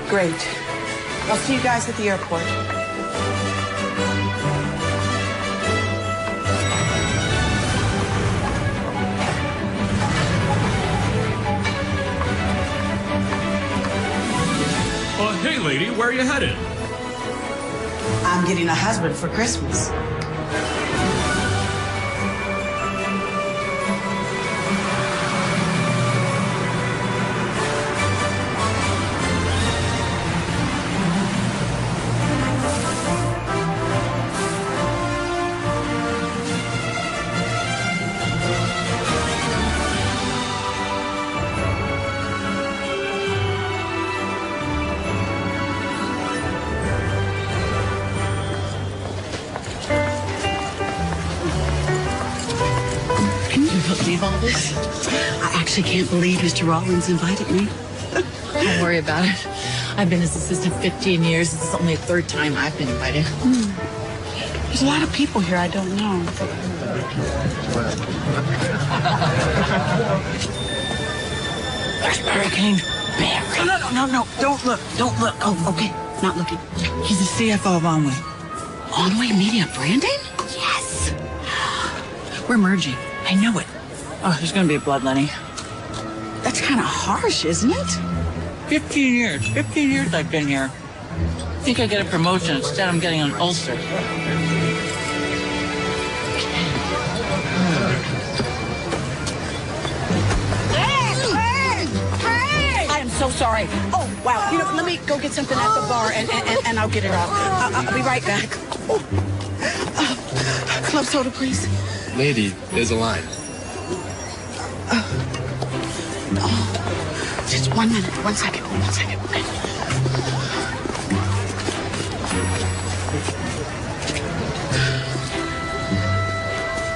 Great. I'll see you guys at the airport. Hey, lady, where are you headed? I'm getting a husband for Christmas. Believe all this? I actually can't believe Mr. Rawlings invited me. Don't worry about it. I've been his assistant 15 years. This is only the third time I've been invited. There's a lot of people here I don't know. There's Hurricane Barry. No. Don't look. Oh, okay. Not looking. He's the CFO of Onway. Onway Media Branding? Yes. We're merging. I know it. Oh, there's going to be a bloodletting. That's kind of harsh, isn't it? 15 years. 15 years I've been here. I think I get a promotion. Instead, I'm getting an ulcer. Hey! I am so sorry. Oh, wow. You know, let me go get something at the bar, and I'll get it off. I'll be right back. Club soda, please. Lady, there's a line. Just 1 minute. 1 second. 1 second. Okay.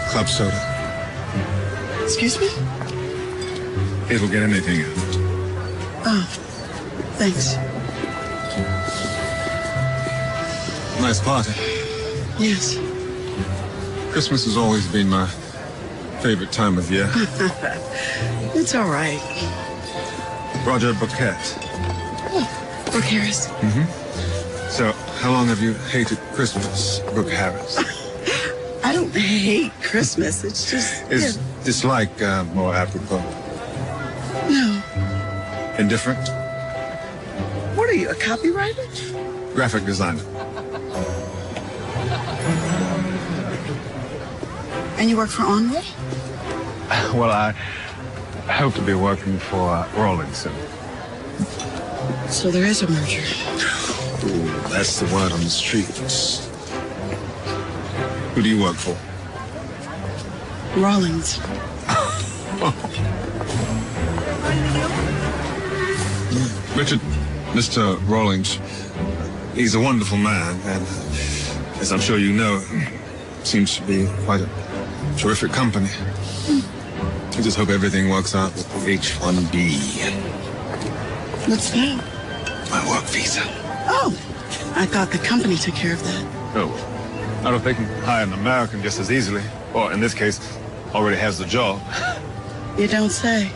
Club soda. Excuse me? It'll get anything out. Oh, thanks. Nice party. Yes. Christmas has always been my favorite time of year. It's all right. Roger Bouquet. Oh, Brooke Harris. Mm-hmm. So, how long have you hated Christmas, Brooke Harris? I don't hate Christmas. It's just... Is dislike more apropos? No. Indifferent? What are you, a copywriter? Graphic designer. And you work for Onway? Well, I hope to be working for Rawlings soon. So there is a merger. Ooh, that's the word on the streets. Who do you work for? Rawlings. Richard, Mr. Rawlings, he's a wonderful man, and as I'm sure you know, seems to be quite a terrific company. I just hope everything works out with the H-1B. What's that? My work visa. Oh, I thought the company took care of that. Oh, I don't know if they can hire an American just as easily, or in this case, already has the job. You don't say.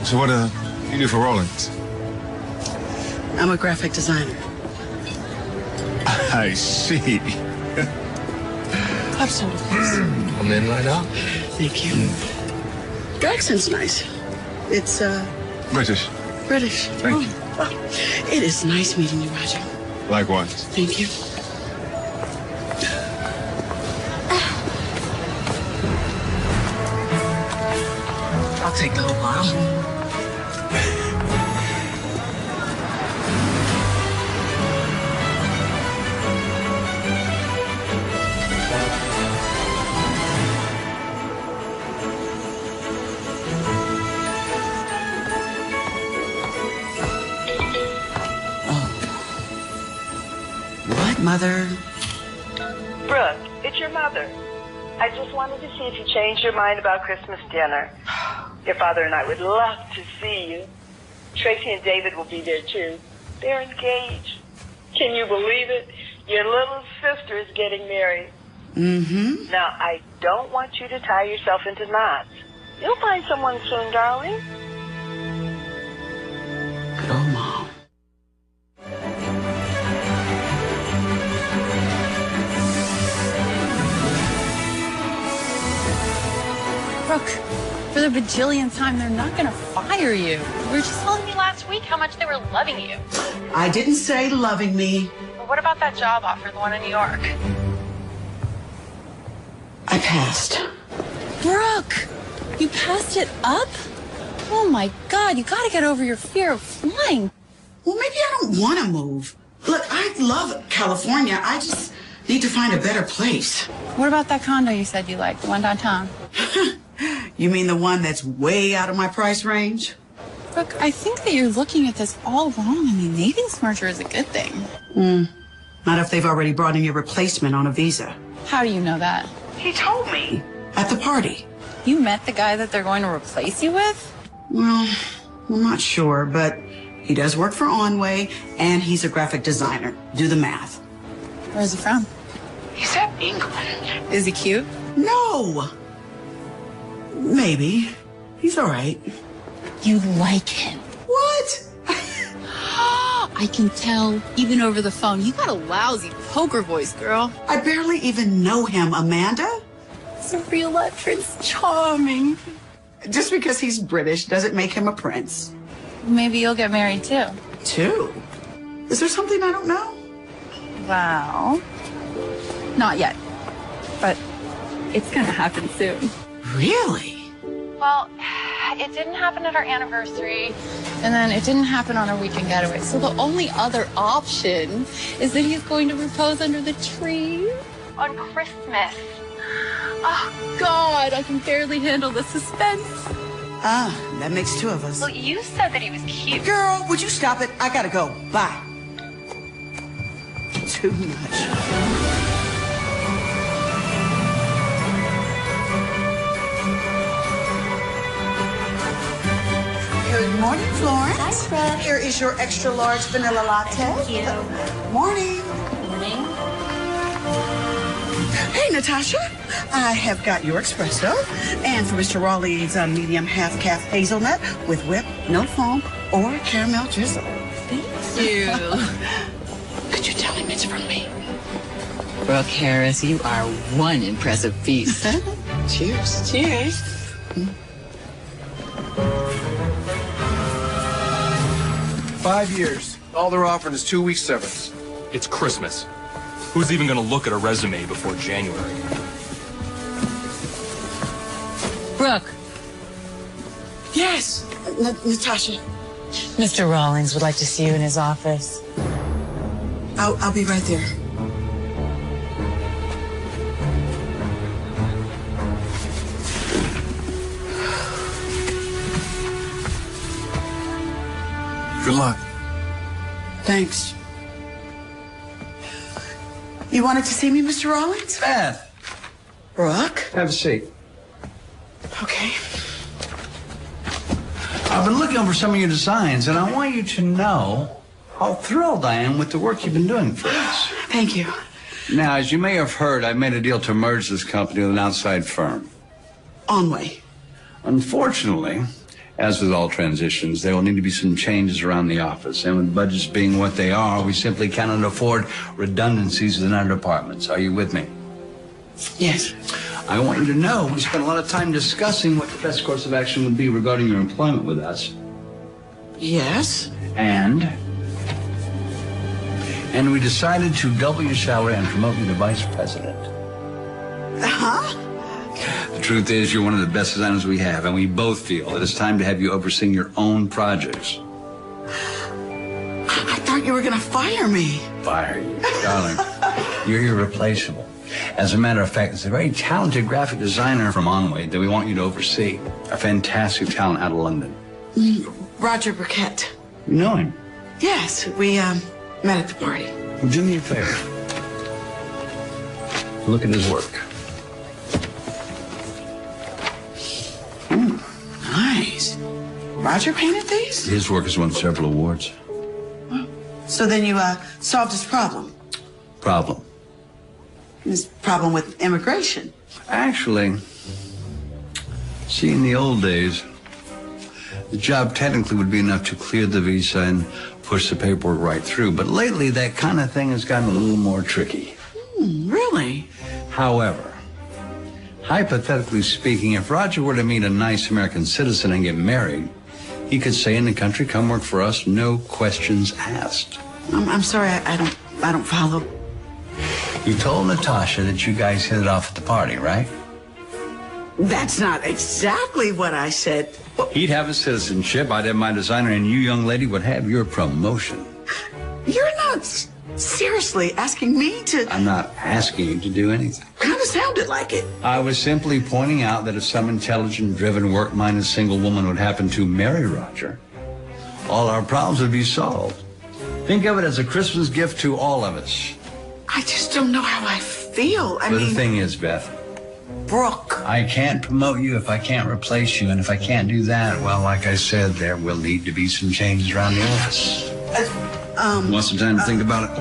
So what do you do for Rawlings? I'm a graphic designer. I see. Club soda, please. I'm in right now. Thank you. Your accent's nice. It's, British. British. Thank you. Oh, it is nice meeting you, Roger. Likewise. Thank you. I'll take the whole bottle. Mother? Brooke, it's your mother. I just wanted to see if you changed your mind about Christmas dinner. Your father and I would love to see you. Tracy and David will be there, too. They're engaged. Can you believe it? Your little sister is getting married. Mm-hmm. Now, I don't want you to tie yourself into knots. You'll find someone soon, darling. Good old Mom. the bajillionth time, they're not gonna fire you. You were just telling me last week how much they were loving you. I didn't say loving me. But what about that job offer, the one in New York? I passed. Brooke, you passed it up? Oh my God, you gotta get over your fear of flying. Well, maybe I don't want to move. Look, I love California. I just need to find a better place. What about that condo you said you liked, the one downtown? You mean the one that's way out of my price range? Brooke, I think that you're looking at this all wrong. I mean, Nathan's merger is a good thing. Not if they've already brought in your replacement on a visa. How do you know that? He told me at the party. You met the guy that they're going to replace you with? Well, I'm not sure, but he does work for Onway, and he's a graphic designer. Do the math. Where's he from? He's at England. Is he cute? No. Maybe. He's all right. You like him. What? I can tell, even over the phone. You got a lousy poker voice, girl. I barely even know him, Amanda. He's a real life Prince Charming. Just because he's British doesn't make him a prince. Maybe you'll get married, too. Too? Is there something I don't know? Well, not yet. But it's gonna happen soon. Really? Well, it didn't happen at our anniversary. And then it didn't happen on our weekend getaway. So the only other option is that he's going to propose under the tree. On Christmas. Oh, God, I can barely handle the suspense. Ah, that makes two of us. Well, you said that he was cute. Girl, would you stop it? I gotta go. Bye. Too much. Good morning, Florence. Hi, Brooke. Here is your extra large vanilla latte. Thank you. Morning. Morning. Hey, Natasha. I have got your espresso. And for Mr. Rawlings, a medium half-calf hazelnut with whip, no foam, or caramel drizzle. Thank you. Could you tell him it's from me? Brooke Harris, you are one impressive piece. Cheers. Cheers. 5 years. All they're offering is 2 weeks severance. It's Christmas. Who's even gonna look at a resume before January? Brooke, Yes. Natasha, Mr. Rawlings would like to see you in his office. I'll be right there. Good luck. Thanks. You wanted to see me, Mr. Rawlings? Beth, Brooke? have a seat. Okay. I've been looking over some of your designs, and I want you to know how thrilled I am with the work you've been doing for us. Thank you. Now, as you may have heard, I made a deal to merge this company with an outside firm. Onway. Unfortunately, as with all transitions, there will need to be some changes around the office. And with budgets being what they are, we simply cannot afford redundancies within our departments. Are you with me? Yes. I want you to know we spent a lot of time discussing what the best course of action would be regarding your employment with us. Yes? And we decided to double your salary and promote you to vice president. Huh? The truth is, you're one of the best designers we have, and we both feel that it's time to have you overseeing your own projects. I thought you were going to fire me. Fire you, darling. You're irreplaceable. As a matter of fact, it's a very talented graphic designer from Onway that we want you to oversee. A fantastic talent out of London. Roger Burkett. You know him? Yes, we met at the party. Well, do me a favor. Look at his work. Nice. Roger painted these? His work has won several awards. So then you solved his problem. Problem. His problem with immigration. Actually, see, in the old days, the job technically would be enough to clear the visa and push the paperwork right through. But lately, that kind of thing has gotten a little more tricky. Really? However, Hypothetically speaking, if Roger were to meet a nice American citizen and get married, he could stay in the country, come work for us, no questions asked. I'm sorry, I don't follow. You told Natasha that you guys hit it off at the party, right? That's not exactly what I said. He'd have a citizenship, I'd have my designer, and you, young lady, would have your promotion. You're not seriously asking me to... I'm not asking you to do anything. Kind of sounded like it. I was simply pointing out that if some intelligent, driven, work-minded single woman would happen to marry Roger, all our problems would be solved. Think of it as a Christmas gift to all of us. I just don't know how I feel. But the thing is, Beth, Brooke. I can't promote you if I can't replace you, and if I can't do that, well, like I said, there will need to be some changes around the office. Want some time to think about it?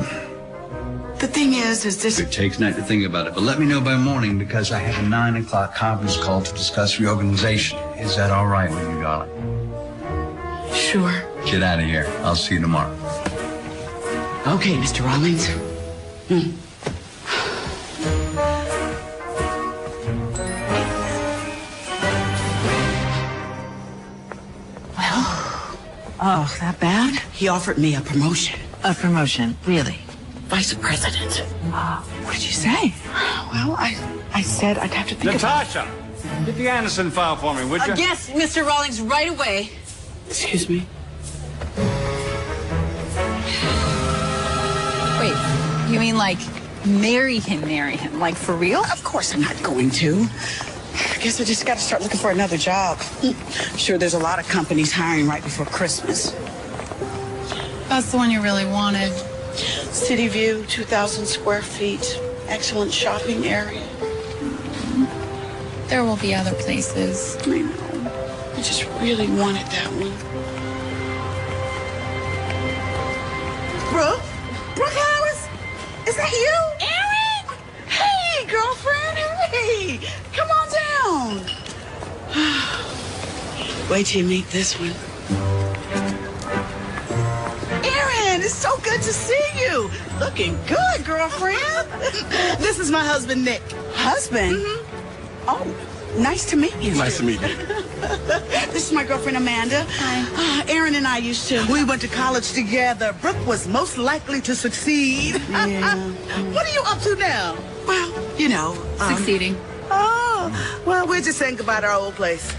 The thing is this... It takes night to think about it, but let me know by morning because I have a 9 o'clock conference call to discuss reorganization. Is that all right with you, darling? Sure. Get out of here. I'll see you tomorrow. Okay, Mr. Rawlings. Oh, that bad? He offered me a promotion. A promotion, really? Vice president. What did you say? Well, I said I'd have to think Natasha, get the Anderson file for me, would you? Yes, Mr. Rawlings, right away. Excuse me. Wait, you mean like marry him, like for real? Of course I'm not going to. I guess I just got to start looking for another job. Sure, there's a lot of companies hiring right before Christmas. That's the one you really wanted. City View, 2,000 square feet. Excellent shopping area. There will be other places. I know. I just really wanted that one. Brooke? Brooke Harris? Is that you? Erin? Hey, girlfriend. Hey, come on down. Wait till you meet this one. Erin, it's so good to see you. Looking good, girlfriend. This is my husband, Nick. Husband? Mm-hmm. Oh, nice to meet you. Nice to meet you. This is my girlfriend, Amanda. Hi. Erin and I we went to college together. Brooke was most likely to succeed. Yeah. What are you up to now? Well, you know. Succeeding. Oh, well, we're just saying goodbye to our old place.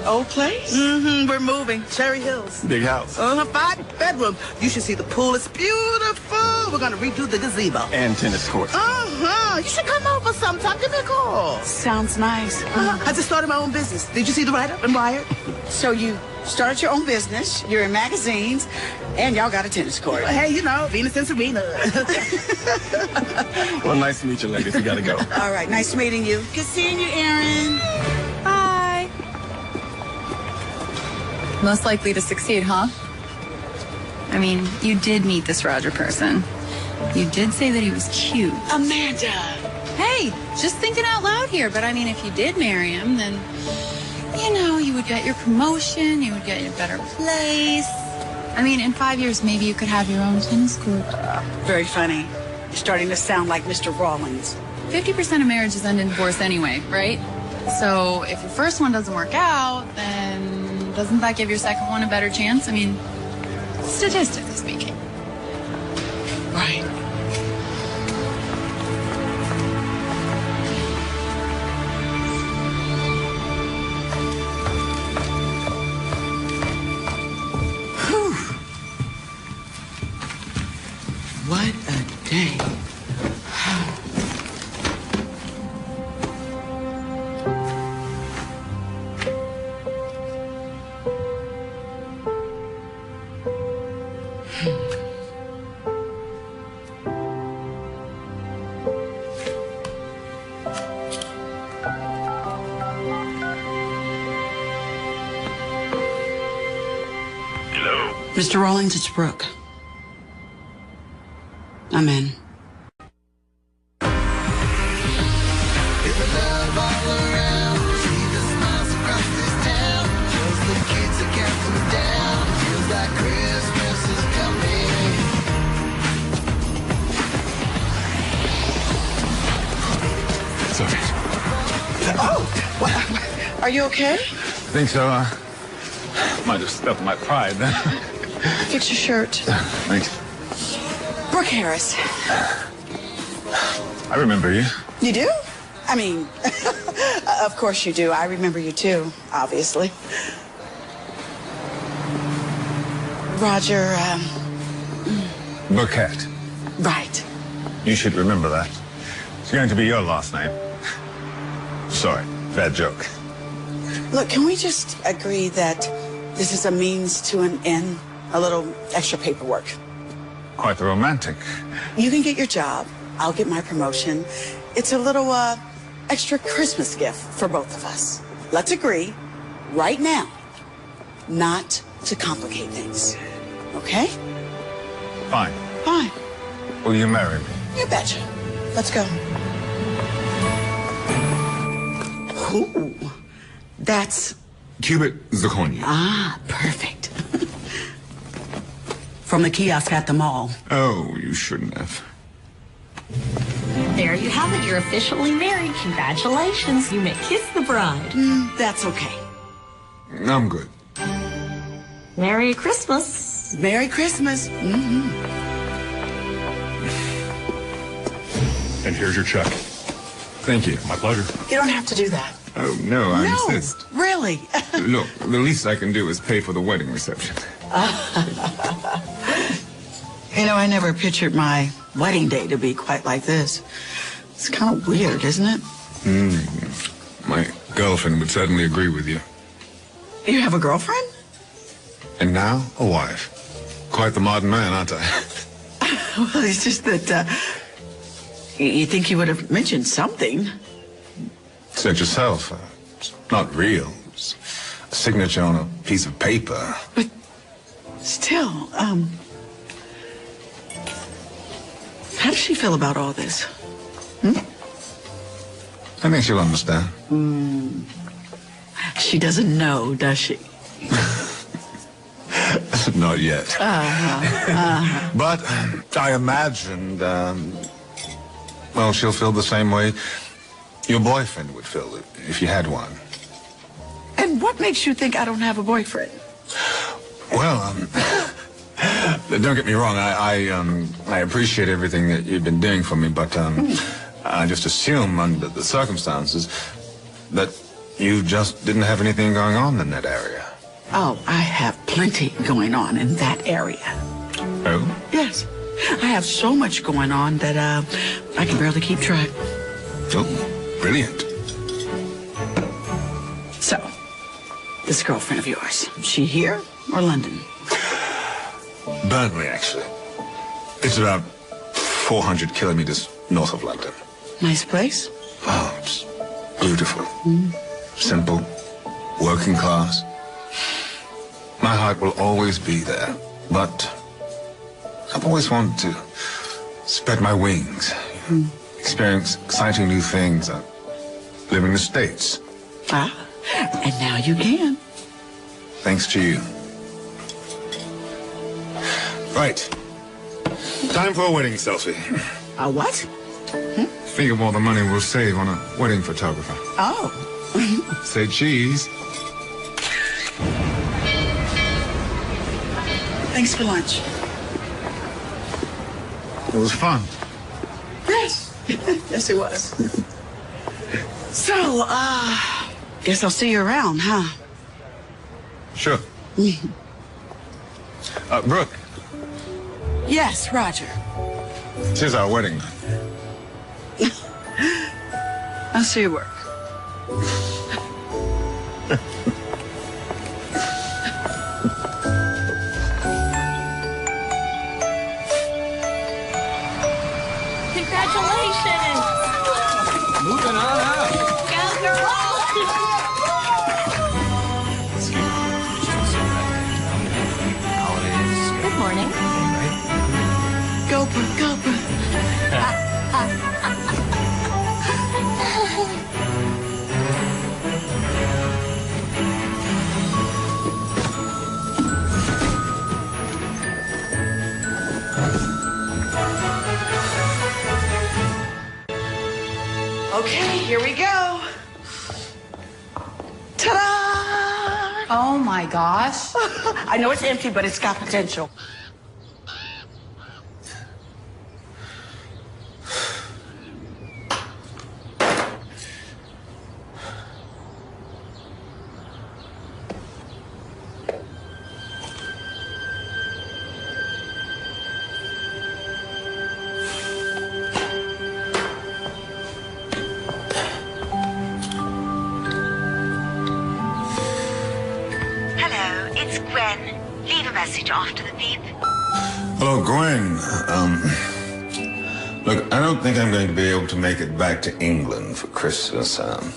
Old place? Mm-hmm. We're moving. Cherry Hills. Big house. 5 bedrooms. You should see the pool. It's beautiful. We're going to redo the gazebo. And tennis courts. You should come over sometime. Give me a call. Sounds nice. I just started my own business. Did you see the write-up in Wired? So you started your own business. You're in magazines. And y'all got a tennis court. Hey, you know, Venus and Serena. Well, nice to meet you, ladies. We got to go. All right. Nice meeting you. Good seeing you, Erin. Bye. Most likely to succeed, huh? I mean, you did meet this Roger person. You did say that he was cute. Amanda. Hey, just thinking out loud here, but I mean, if you did marry him, then, you know, you would get your promotion, you would get a better place. I mean, in 5 years, maybe you could have your own tennis court. Very funny. You're starting to sound like Mr. Rawlings. 50% of marriages end in divorce anyway, right? So if your first one doesn't work out, then doesn't that give your second one a better chance? I mean, statistically speaking. Right. Whew. What a day. Mr. Rawlings, it's Brooke. I'm in. Sorry. Are you okay? I think so. Might have stepped my pride then. Fix your shirt. Thanks. Brooke Harris. I remember you. You do? I mean, of course you do. I remember you too, obviously. Roger, Burkett. right. You should remember that. It's going to be your last name. Sorry, bad joke. Look, can we just agree that this is a means to an end? A little extra paperwork. Quite the romantic. You can get your job. I'll get my promotion. It's a little, extra Christmas gift for both of us. Let's agree, right now, not to complicate things. Okay? Fine. Fine. Will you marry me? You betcha. Let's go. Ooh, that's... Cubit zirconia. Ah, perfect. From the kiosk at the mall. Oh, you shouldn't have. There you have it. You're officially married. Congratulations. You may kiss the bride. That's okay. I'm good. Merry Christmas. Merry Christmas. Mm-hmm. And here's your check. Thank you. My pleasure. You don't have to do that. Oh, no, I No, insist. really. Look, the least I can do is pay for the wedding reception. You know, I never pictured my wedding day to be quite like this. It's kind of weird, isn't it? My girlfriend would certainly agree with you. You have a girlfriend? And now, a wife. Quite the modern man, aren't I? Well, it's just that you think you would have mentioned something. Said yourself. It's not real. It's a signature on a piece of paper. But still, how does she feel about all this? I think she'll understand. She doesn't know, does she? Not yet. But I imagined, well, she'll feel the same way your boyfriend would feel if you had one. And what makes you think I don't have a boyfriend? Well, don't get me wrong. I appreciate everything that you've been doing for me, but I just assume under the circumstances that you just didn't have anything going on in that area. Oh, I have plenty going on in that area. Oh? Yes. I have so much going on that I can barely keep track. Oh, brilliant. So, this girlfriend of yours, she here or London? Burnley, actually. It's about 400 kilometers north of London. Nice place? Oh, it's beautiful. Simple, working class. My heart will always be there, but I've always wanted to spread my wings, experience exciting new things, live in the States. Ah, and now you can. Thanks to you. Right. Time for a wedding selfie. A what? Think of all the money we'll save on a wedding photographer. Oh. Say cheese. Thanks for lunch. It was fun. Yes. Yes, it was. So, guess I'll see you around, huh? Sure. Brooke, Yes, Roger. this is our wedding night. I'll see you work. Congratulations. Moving on up. Go, girl. Good morning. Go, Brooke, go, Brooke. Okay, here we go. my gosh. I know it's empty, but it's got potential. After the beep. Hello, Gwen. Look, I don't think I'm going to be able to make it back to England for Christmas. I've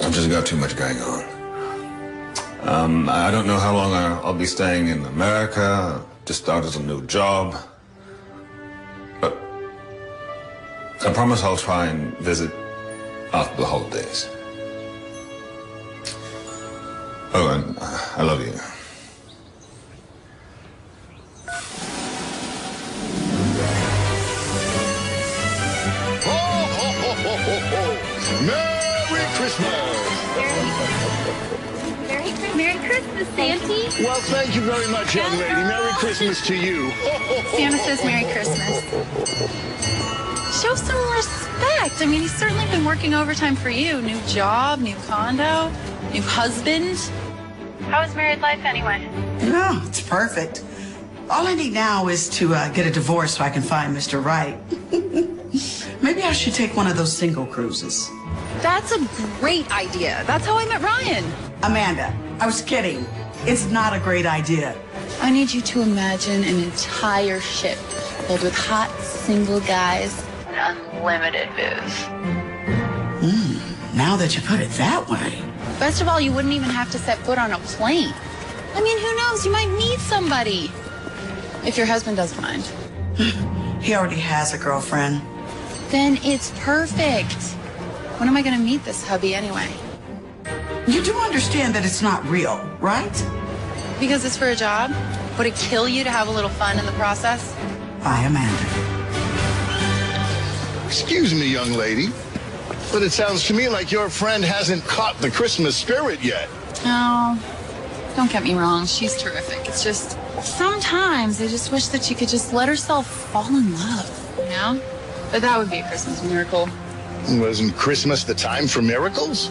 just got too much going on. I don't know how long I'll be staying in America. Just started a new job. But I promise I'll try and visit after the holidays. Oh, and I love you. Merry Christmas! Merry Christmas, Santa. Well, thank you very much, young lady. Merry Christmas to you. Santa says Merry Christmas. Show some respect. I mean, he's certainly been working overtime for you. New job, new condo, new husband. How is married life anyway? No, it's perfect. All I need now is to get a divorce so I can find Mr. Right. Maybe I should take one of those single cruises. That's a great idea. That's how I met Ryan. Amanda, I was kidding. It's not a great idea. I need you to imagine an entire ship filled with hot, single guys and unlimited booze. Now that you put it that way. Best of all, you wouldn't even have to set foot on a plane. I mean, who knows? You might meet somebody. If your husband doesn't mind. He already has a girlfriend. Then it's perfect. When am I going to meet this hubby anyway? You do understand that it's not real, right? Because it's for a job? Would it kill you to have a little fun in the process? Bye, Amanda. Excuse me, young lady, but it sounds to me like your friend hasn't caught the Christmas spirit yet. Oh, don't get me wrong. She's terrific. It's just sometimes I just wish that she could just let herself fall in love, you know? But that would be a Christmas miracle. Wasn't Christmas the time for miracles?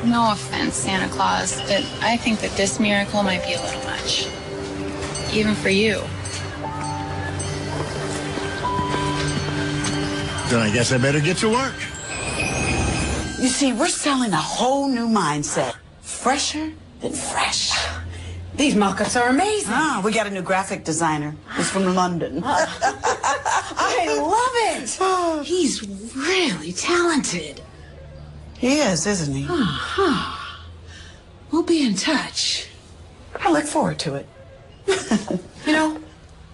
No offense, Santa Claus, but I think that this miracle might be a little much. Even for you. Then I guess I better get to work. You see, we're selling a whole new mindset. Fresher than fresh. These mock-ups are amazing. We got a new graphic designer. He's from London. I love it. He's really talented. He is, isn't he? We'll be in touch. I look forward to it. You know,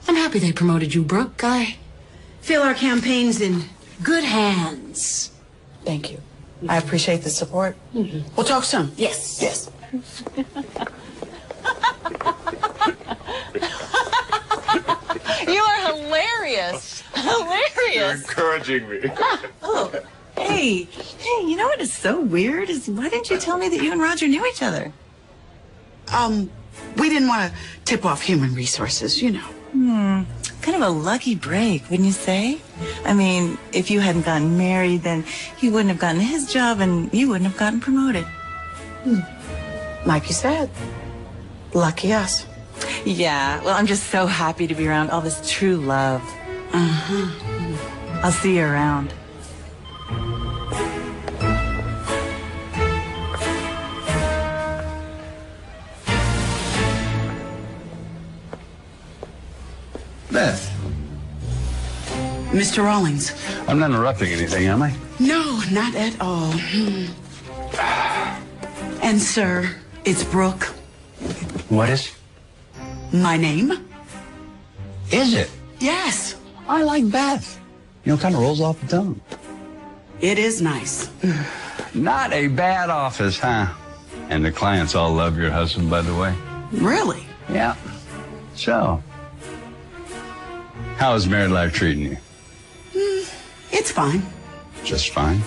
I'm happy they promoted you, Brooke. I feel our campaign's in good hands. Thank you. I appreciate the support. We'll talk soon. Yes. Yes. You are hilarious. Hilarious. You're encouraging me. Oh, hey, you know what is so weird is why didn't you tell me that you and Roger knew each other? We didn't want to tip off human resources, you know. Kind of a lucky break, wouldn't you say? I mean, if you hadn't gotten married, then he wouldn't have gotten his job and you wouldn't have gotten promoted. Like you said, lucky us. Yeah, well, I'm just so happy to be around all this true love. I'll see you around. Beth. Mr. Rawlings. I'm not interrupting anything, am I? No, not at all. And, sir, it's Brooke. What is? My name? Is it? Yes. I like Beth. You know, kind of rolls off the tongue. It is nice. Not a bad office, huh? And the clients all love your husband, by the way. Really? Yeah. So, how is married life treating you? It's fine. Just fine.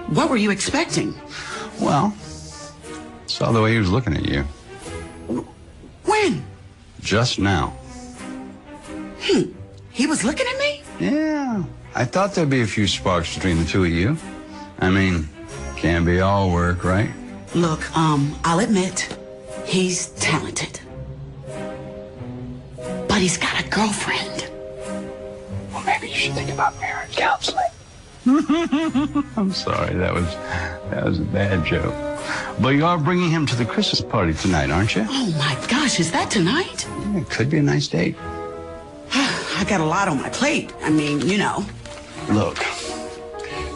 What were you expecting? Well, Saw the way he was looking at you. When? Just now. He was looking at me? Yeah. I thought there'd be a few sparks between the two of you. I mean, can't be all work, right? Look, I'll admit, he's talented. But he's got a girlfriend. Well, maybe you should think about marriage counseling. I'm sorry, that was a bad joke. But you are bringing him to the Christmas party tonight, aren't you? Oh my gosh, is that tonight? Yeah, it could be a nice date. I got a lot on my plate. I mean, you know. Look,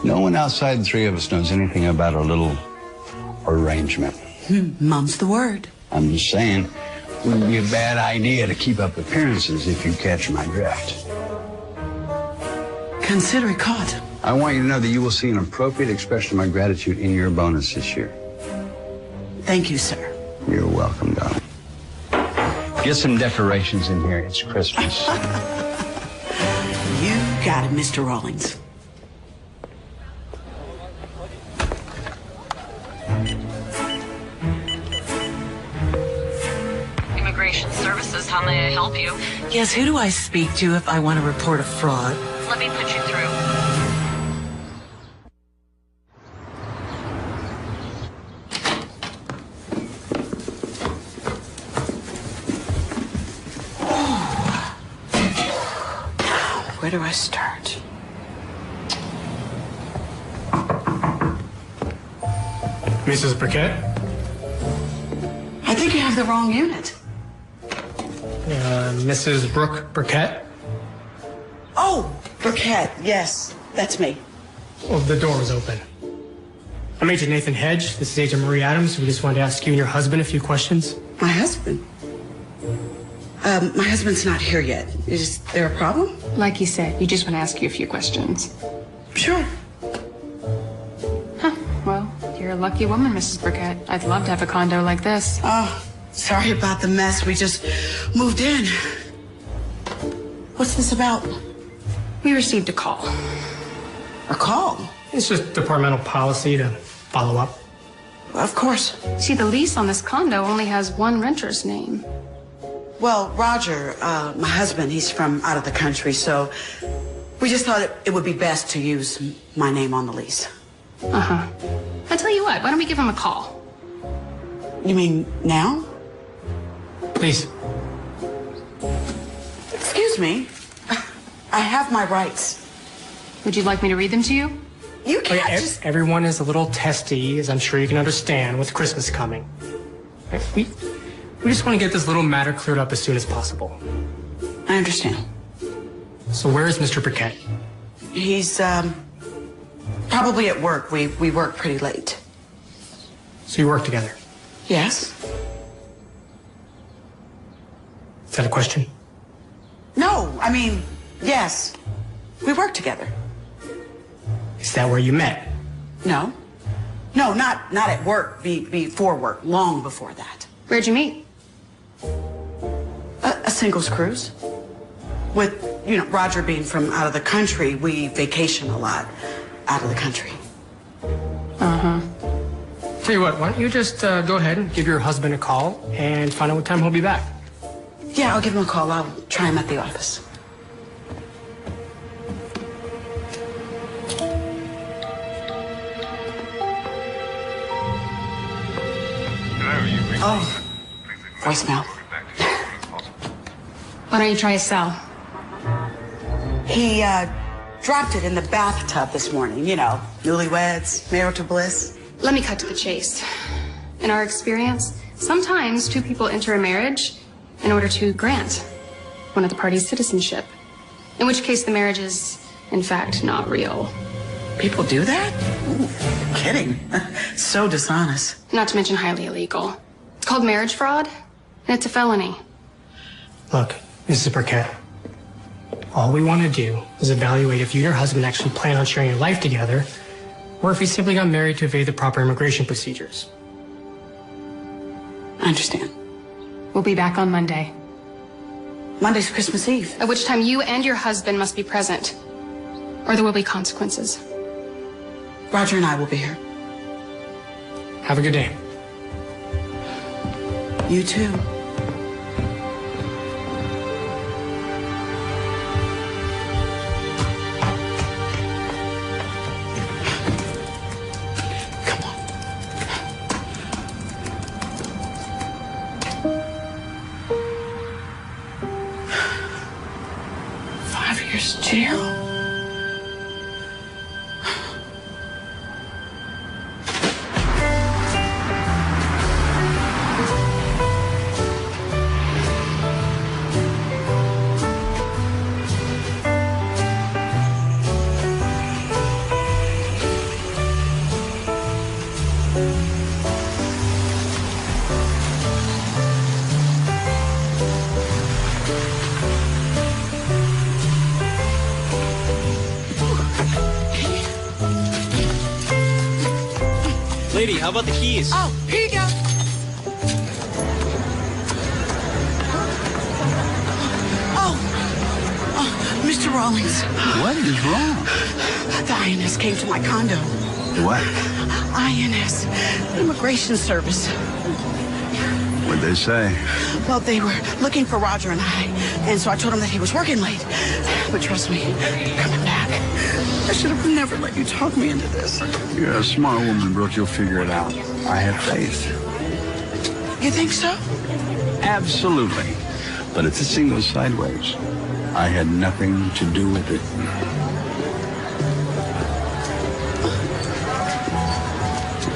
no one outside the three of us knows anything about our little arrangement. Mum's the word. I'm just saying, it wouldn't be a bad idea to keep up appearances if you catch my drift. Consider it caught. I want you to know that you will see an appropriate expression of my gratitude in your bonus this year. Thank you, sir. You're welcome, darling. Get some decorations in here. It's Christmas. You got it, Mr. Rawlings. Immigration Services, how may I help you? Yes, who do I speak to if I want to report a fraud? Let me put you through. Where do I start? Mrs. Burkett? I think you have the wrong unit. Mrs. Brooke Burkett? Oh, Burkett, yes, that's me. Well, the door was open. I'm Agent Nathan Hedge. This is Agent Marie Adams. We just wanted to ask you and your husband a few questions. My husband? My husband's not here yet. Is there a problem? Like you said, you just want to ask you a few questions. Sure. Huh. Well, you're a lucky woman, Mrs. Burkett. I'd love to have a condo like this. Oh, sorry about the mess. We just moved in. What's this about? We received a call. A call? It's just departmental policy to follow up. Of course. See, the lease on this condo only has one renter's name. Well, Roger, my husband, he's from out of the country, so we just thought it would be best to use my name on the lease. Uh-huh. I'll tell you what, why don't we give him a call? You mean now? Please. Excuse me. I have my rights. Would you like me to read them to you? You can't just... Everyone is a little testy, as I'm sure you can understand, with Christmas coming. We just want to get this little matter cleared up as soon as possible. I understand. So where is Mr. Burkett? He's, probably at work. We work pretty late. So you work together? Yes. Is that a question? No, I mean, yes. We work together. Is that where you met? No. No, not at work, before work, long before that. Where'd you meet? A singles cruise. With, Roger being from out of the country, we vacation a lot out of the country. Uh-huh. Tell you what, why don't you just go ahead and give your husband a call and find out what time he'll be back. Yeah, I'll give him a call. I'll try him at the office. Oh, voicemail. Why don't you try a cell? He dropped it in the bathtub this morning. Newlyweds, marital bliss. Let me cut to the chase. In our experience, sometimes two people enter a marriage in order to grant one of the parties citizenship, in which case the marriage is, in fact, not real. People do that? Ooh, kidding. So dishonest. Not to mention highly illegal. It's called marriage fraud, and it's a felony. Look, Mrs. Burkett, all we want to do is evaluate if you and your husband actually plan on sharing your life together, or if you simply got married to evade the proper immigration procedures. I understand. We'll be back on Monday. Monday's Christmas Eve. At which time you and your husband must be present, or there will be consequences. Roger and I will be here. Have a good day. You too. Come on. 5 years jail. Lady, how about the keys? Oh, here you go. Oh, Mr. Rawlings. What is wrong? The INS came to my condo. What? INS, Immigration Service. What'd they say? Well, they were looking for Roger and I, and so I told them that he was working late. But trust me, coming back. I should have never let you talk me into this. You're a smart woman, Brooke. You'll figure it out. I have faith. You think so? Absolutely. But if this thing goes sideways, I had nothing to do with it.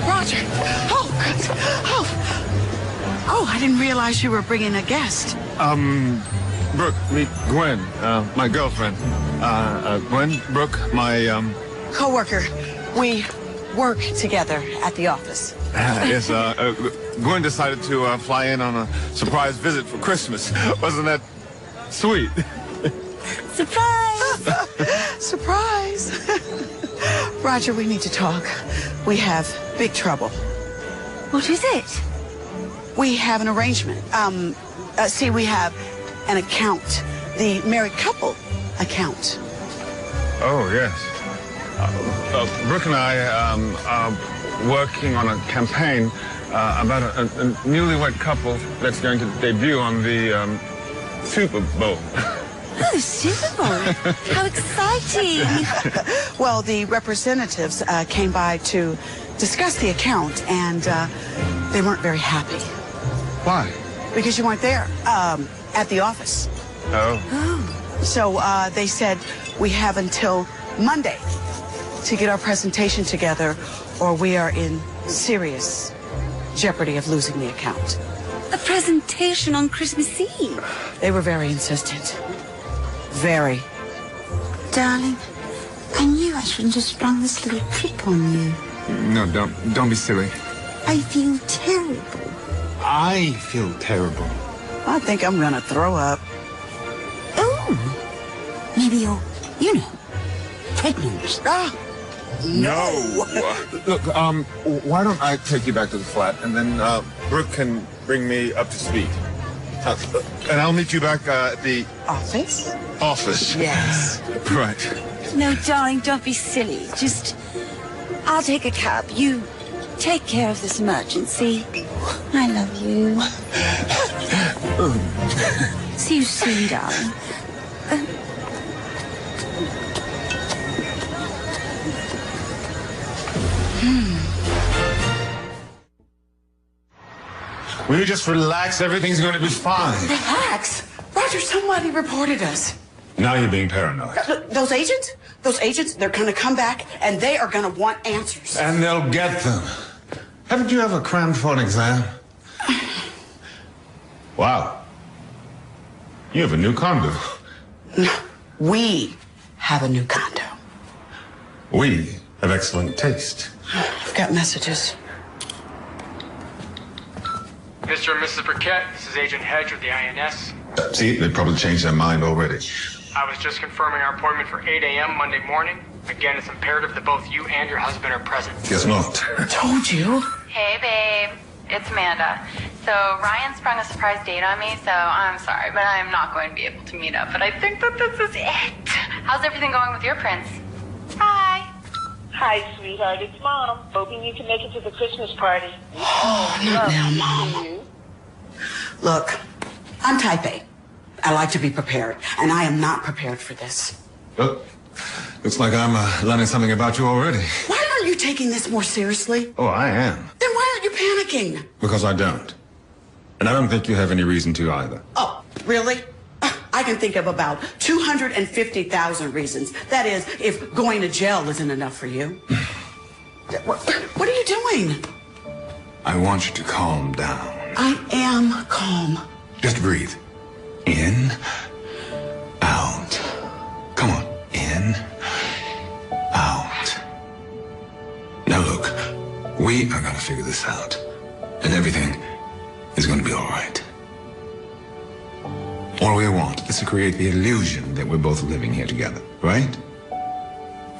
Roger. Oh, good. Oh, I didn't realize you were bringing a guest. Brooke, meet Gwen, my girlfriend. Gwen, Brooke, my, Co-worker. We work together at the office. yes, Gwen decided to fly in on a surprise visit for Christmas. Wasn't that sweet? Surprise! Surprise! Roger, we need to talk. We have big trouble. What is it? We have an arrangement. See, we have an account, the married couple account. Oh, yes. Brooke and I are working on a campaign about a newlywed couple that's going to debut on the Super Bowl. Oh, the Super Bowl. How exciting. Well, the representatives came by to discuss the account, and they weren't very happy. Why? Because you weren't there at the office. Oh. So they said we have until Monday to get our presentation together, or we are in serious jeopardy of losing the account. A presentation on Christmas Eve? They were very insistent. Very. Darling, I knew I shouldn't have sprung this little trick on you. No, don't be silly. I feel terrible. I feel terrible. I think I'm gonna throw up. Oh, maybe you're, pregnant. Ah, no. Look, why don't I take you back to the flat, and then Brooke can bring me up to speed. And I'll meet you back at the... Office? Office. Yes. Right. No, darling, don't be silly. Just, I'll take a cab. You take care of this emergency. I love you. See you soon, darling. Will you just relax? Everything's going to be fine. Relax. Roger, somebody reported us. Now you're being paranoid. Those agents, they're going to come back, and they are going to want answers. And they'll get them. Haven't you ever crammed for an exam? Wow. You have a new condo. No, we have a new condo. We have excellent taste. I've got messages. Mr. and Mrs. Burkett, this is Agent Hedge with the INS. See, they probably changed their mind already. I was just confirming our appointment for 8 a.m. Monday morning. Again, it's imperative that both you and your husband are present. Guess not. I told you. Hey, babe. It's Amanda. So Ryan sprung a surprise date on me, so I'm sorry, but I'm not going to be able to meet up. But I think that this is it. How's everything going with your prince? Hi. Hi, sweetheart. It's Mom. Hoping you can make it to the Christmas party. Oh, not now, Mom. Look, I'm type A. I like to be prepared, and I am not prepared for this. Well, looks like I'm learning something about you already. Why aren't you taking this more seriously? Oh, I am. Then why aren't you panicking? Because I don't. And I don't think you have any reason to either. Oh, really? I can think of about 250,000 reasons. That is, if going to jail isn't enough for you. What are you doing? I want you to calm down. I am calm. Just breathe. In, out. Come on. In, out. Now look, we are gonna figure this out. And everything is gonna be all right. All we want is to create the illusion that we're both living here together, right?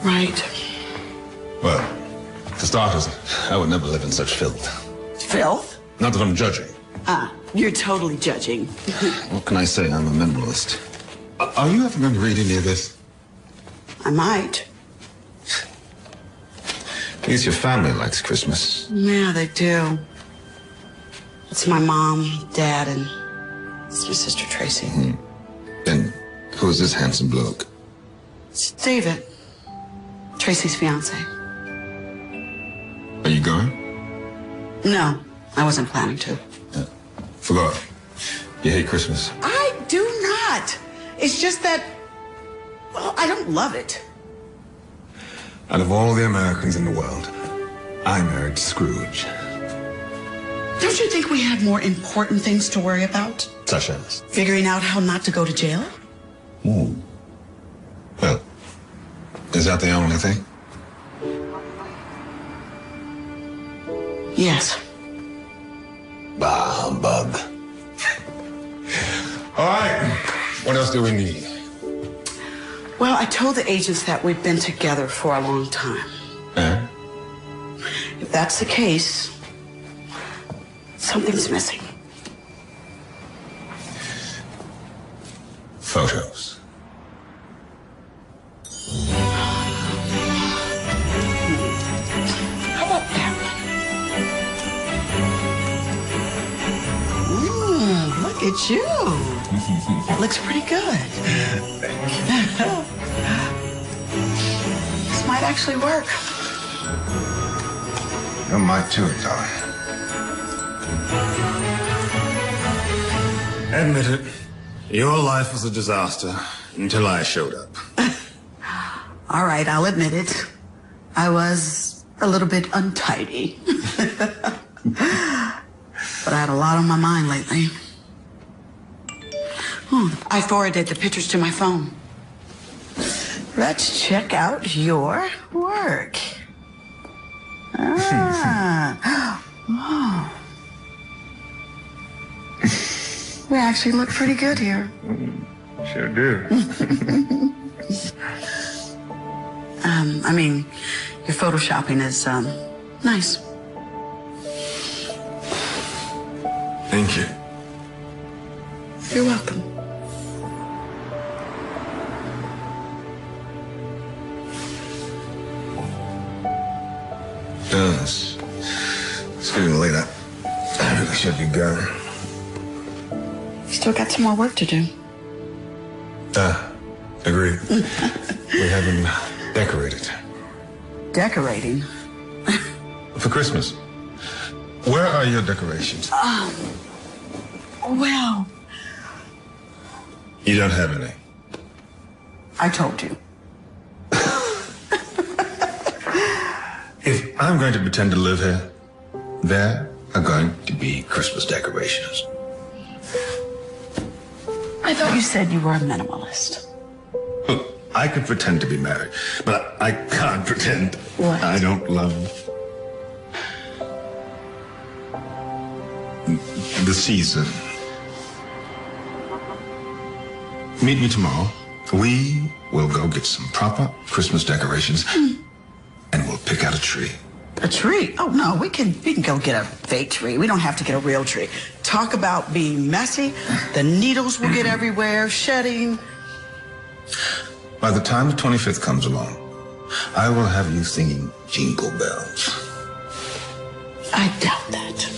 Right. Well, for starters, I would never live in such filth. Filth? Not that I'm judging. You're totally judging. What can I say? I'm a minimalist. Are you ever going to read any of this? I might. At least your family likes Christmas. Yeah, they do. It's my mom, dad, and it's my sister Tracy. And who's this handsome bloke? It's David, Tracy's fiance. Are you going? No, I wasn't planning to. Forgot. You hate Christmas. I do not. It's just that, well, I don't love it. Out of all the Americans in the world, I married Scrooge. Don't you think we have more important things to worry about? Such as? Figuring out how not to go to jail? Well, is that the only thing? Yes. Bah, humbug. All right. What else do we need? Well, I told the agents that we've been together for a long time. If that's the case, something's missing. Photos. How about that one? Look at you. That looks pretty good. This might actually work. You might too, darling. Admit it. Your life was a disaster until I showed up. All right, I'll admit it. I was a little bit untidy. But I had a lot on my mind lately. I forwarded the pictures to my phone. Let's check out your work. Oh. We actually look pretty good here. Sure do. I mean, your photoshopping is, nice. Thank you. You're welcome. Yes. It's getting late. I really should be going. Still got some more work to do. Agreed. We haven't decorated. Decorating? For Christmas. Where are your decorations? Well, You don't have any. I told you. If I'm going to pretend to live here, there are going to be Christmas decorations. I thought you said you were a minimalist. I could pretend to be married, but I can't pretend I don't love the season. Meet me tomorrow. We will go get some proper Christmas decorations, and we'll pick out a tree. A tree? Oh, no, we can go get a fake tree. We don't have to get a real tree. Talk about being messy. The needles will get everywhere, shedding. By the time the 25th comes along, I will have you singing Jingle Bells. I doubt that.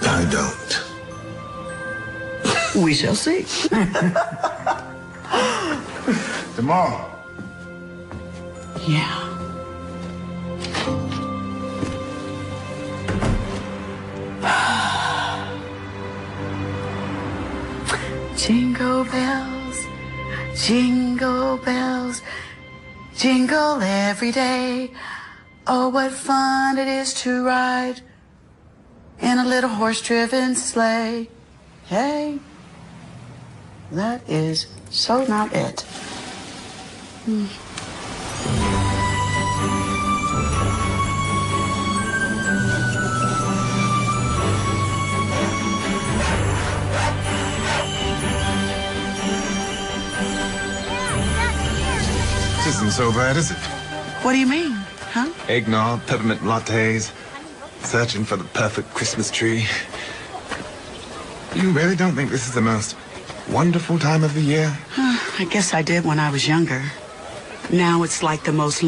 I don't. We shall see. Tomorrow. Yeah. Jingle bells, jingle bells, jingle every day. Oh, what fun it is to ride in a little horse-driven sleigh. Hey, that is so not it. This isn't so bad, is it? What do you mean, huh? Eggnog, peppermint lattes, searching for the perfect Christmas tree. You really don't think this is the most wonderful time of the year? I guess I did when I was younger. Now it's like the most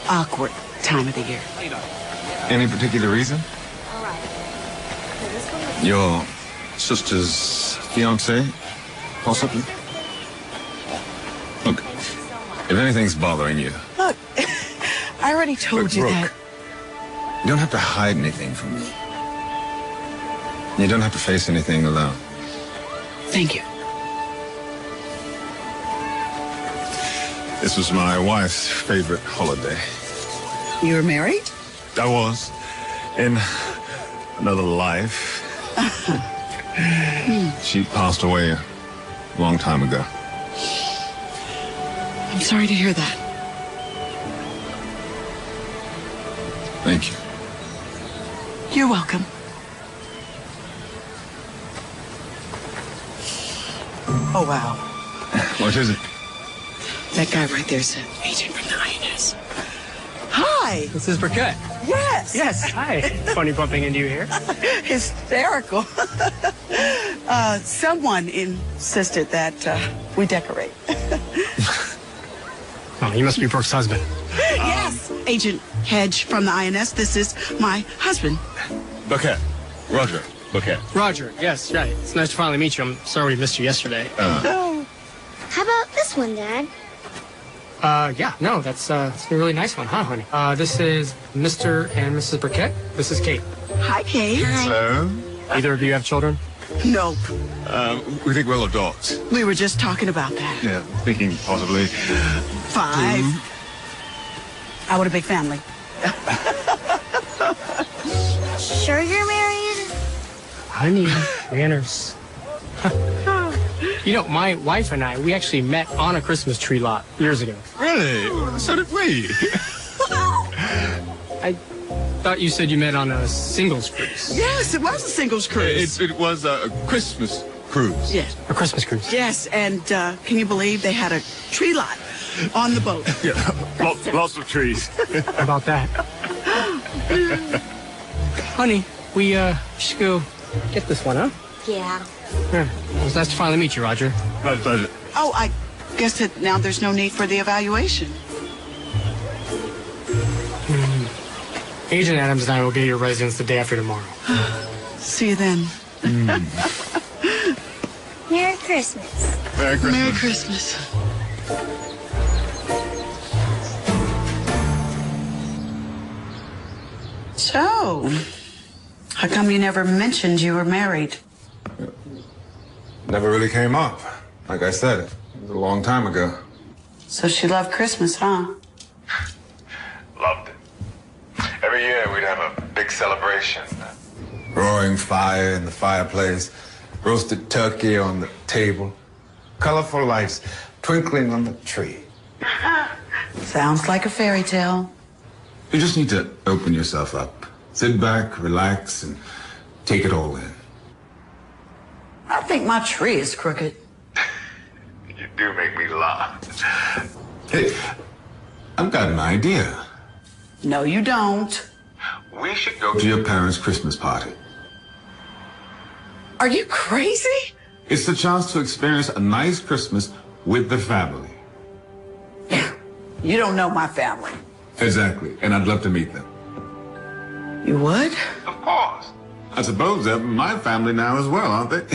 awkward time of the year. Any particular reason? Your sister's fiancé, possibly? Look, if anything's bothering you, Look, I already told you Brooke, that. you don't have to hide anything from me. You don't have to face anything alone. Thank you. This was my wife's favorite holiday. You were married? I was. In another life. She passed away a long time ago. I'm sorry to hear that. Thank you. You're welcome. Oh, wow. What is it? That guy right there said, agent from the INS. Hi. This is Burkett. Yes. Yes. Hi. Funny bumping into you here. Hysterical. Someone insisted that we decorate. Oh, you must be Brooke's husband. Yes. Agent Hedge from the INS. This is my husband. Bucket. Roger. Bucket. Roger. Yes, right. It's nice to finally meet you. I'm sorry we missed you yesterday. How about this one, Dad? Yeah, no, that's a really nice one, huh, honey? This is Mr. and Mrs. Burkett. This is Kate. Hi, Kate. Hello. Either of you have children? Nope. We think we'll adopt. We were just talking about that. Yeah, thinking possibly 5. 2. I want a big family. Sure you're married? Honey, manners. You know, my wife and I, we actually met on a Christmas tree lot years ago. Really? So did we. I thought you said you met on a singles cruise. Yes, it was a singles cruise. It was a Christmas cruise. Yes. A Christmas cruise. Yes, and can you believe they had a tree lot on the boat? Yeah, lots of trees. How about that? Honey, we should go get this one, huh? Yeah. Yeah. It was nice to finally meet you, Roger. My pleasure. Oh, I guess that now there's no need for the evaluation. Agent Adams and I will get your residence the day after tomorrow. See you then. Merry Christmas. Merry Christmas. Merry Christmas. So, how come you never mentioned you were married? Never really came up. Like I said, it was a long time ago. So she loved Christmas, huh? Loved it. Every year we'd have a big celebration. Roaring fire in the fireplace, roasted turkey on the table, colorful lights twinkling on the tree. Sounds like a fairy tale. You just need to open yourself up. Sit back, relax, and take it all in. I think my tree is crooked. You do make me laugh. Hey, I've got an idea. No, you don't. We should go to your parents' Christmas party. Are you crazy? It's the chance to experience a nice Christmas with the family. You don't know my family. Exactly, and I'd love to meet them. You would? Of course. I suppose they're my family now as well, aren't they?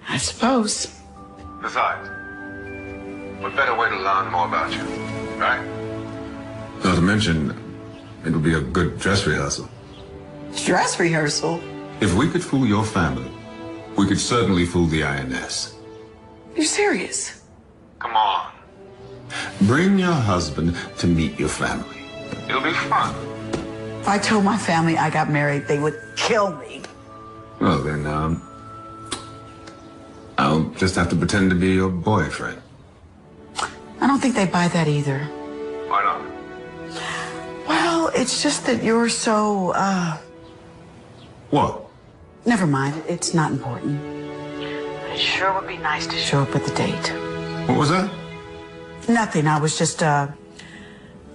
I suppose. Besides, what better way to learn more about you, right? Not to mention, it would be a good dress rehearsal. Dress rehearsal? If we could fool your family, we could certainly fool the INS. You're serious? Come on. Bring your husband to meet your family. It'll be fun. If I told my family I got married, they would kill me. Well, then, I'll just have to pretend to be your boyfriend. I don't think they buy that either. Why not? Well, it's just that you're so, What? Never mind. It's not important. But it sure would be nice to show up at the date. What was that? Nothing. I was just,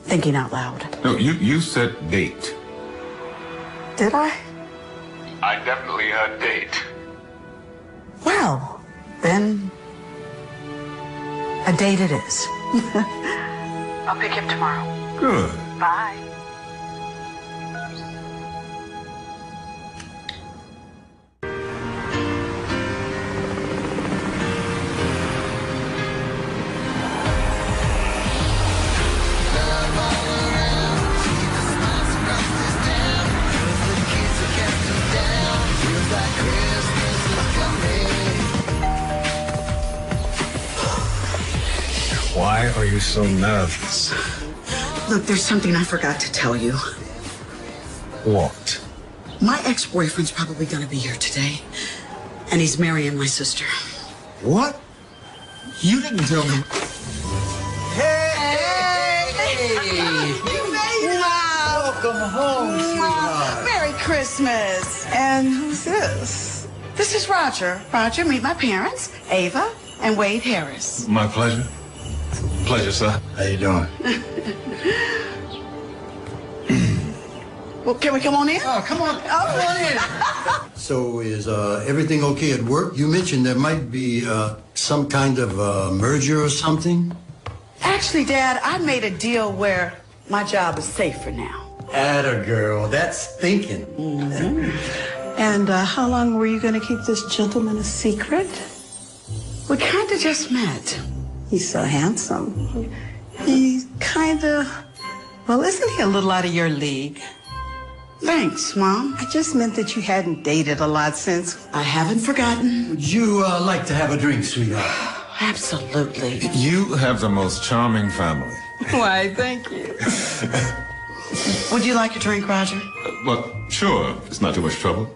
thinking out loud. No, you said date. Did I? I definitely heard date. Well, then, a date it is. I'll pick you up tomorrow. Good. Bye. Why are you so nervous? Look, there's something I forgot to tell you. What? My ex-boyfriend's probably gonna be here today. And he's marrying my sister. What? You didn't tell me. Hey! You made it! Wow! Welcome home, sweetheart. Merry Christmas! And who's this? This is Roger. Roger, meet my parents, Ava and Wade Harris. My pleasure. Pleasure, sir. How you doing? Well, can we come on in? Oh, come on. Come on in. So is everything okay at work? You mentioned there might be some kind of merger or something. Actually, Dad, I made a deal where my job is safe for now. Atta girl, that's thinking. And how long were you going to keep this gentleman a secret? We kind of just met. He's so handsome. He's kind of, well, isn't he a little out of your league? Thanks, Mom. I just meant that you hadn't dated a lot since. I haven't forgotten. Would you like to have a drink, sweetheart? Absolutely. You have the most charming family. Why, thank you. Would you like a drink, Roger? Well, sure. It's not too much trouble.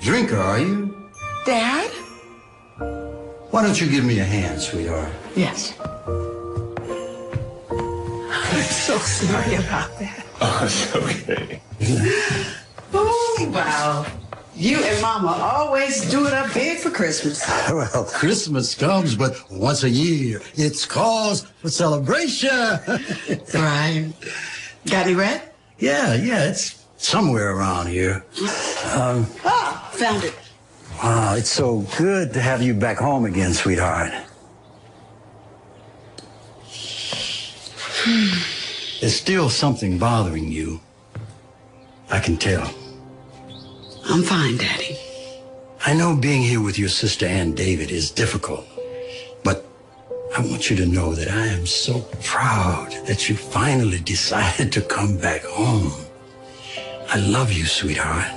Drinker, are you? Dad? Why don't you give me a hand, sweetheart? Yes. I'm so sorry about that. Oh, it's okay. Oh, wow. You and Mama always do it up big for Christmas. Well, Christmas comes but once a year. It's cause for celebration. Right. Got any red? Yeah, it's somewhere around here. Found it. Wow, it's so good to have you back home again, sweetheart. There's still something bothering you. I can tell. I'm fine, Daddy. I know being here with your sister and David is difficult, but I want you to know that I am so proud that you finally decided to come back home. I love you, sweetheart.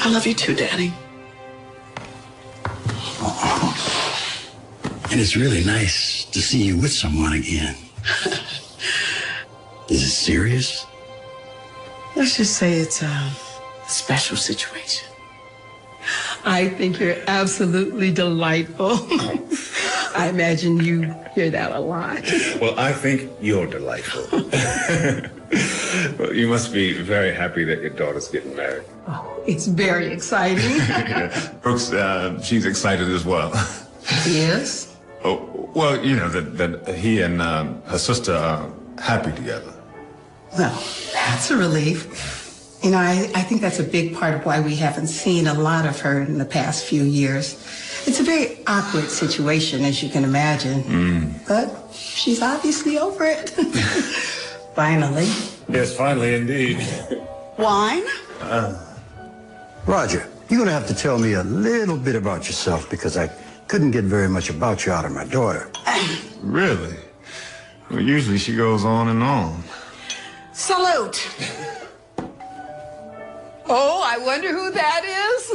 I love you too, Daddy. And it's really nice to see you with someone again. Is it serious? Let's just say it's a special situation. I think you're absolutely delightful. I imagine you hear that a lot. Well, I think you're delightful. Well, you must be very happy that your daughter's getting married. Oh, it's very exciting. Brooks, she's excited as well. Yes? Oh, well, you know, that he and her sister are happy together. Well, that's a relief. You know, I think that's a big part of why we haven't seen a lot of her in the past few years. It's a very awkward situation, as you can imagine. But she's obviously over it. Finally. Yes, finally, indeed. Wine? Roger, you're going to have to tell me a little bit about yourself because I couldn't get very much about you out of my daughter. Really? Well, usually she goes on and on. Salute. Oh, I wonder who that is.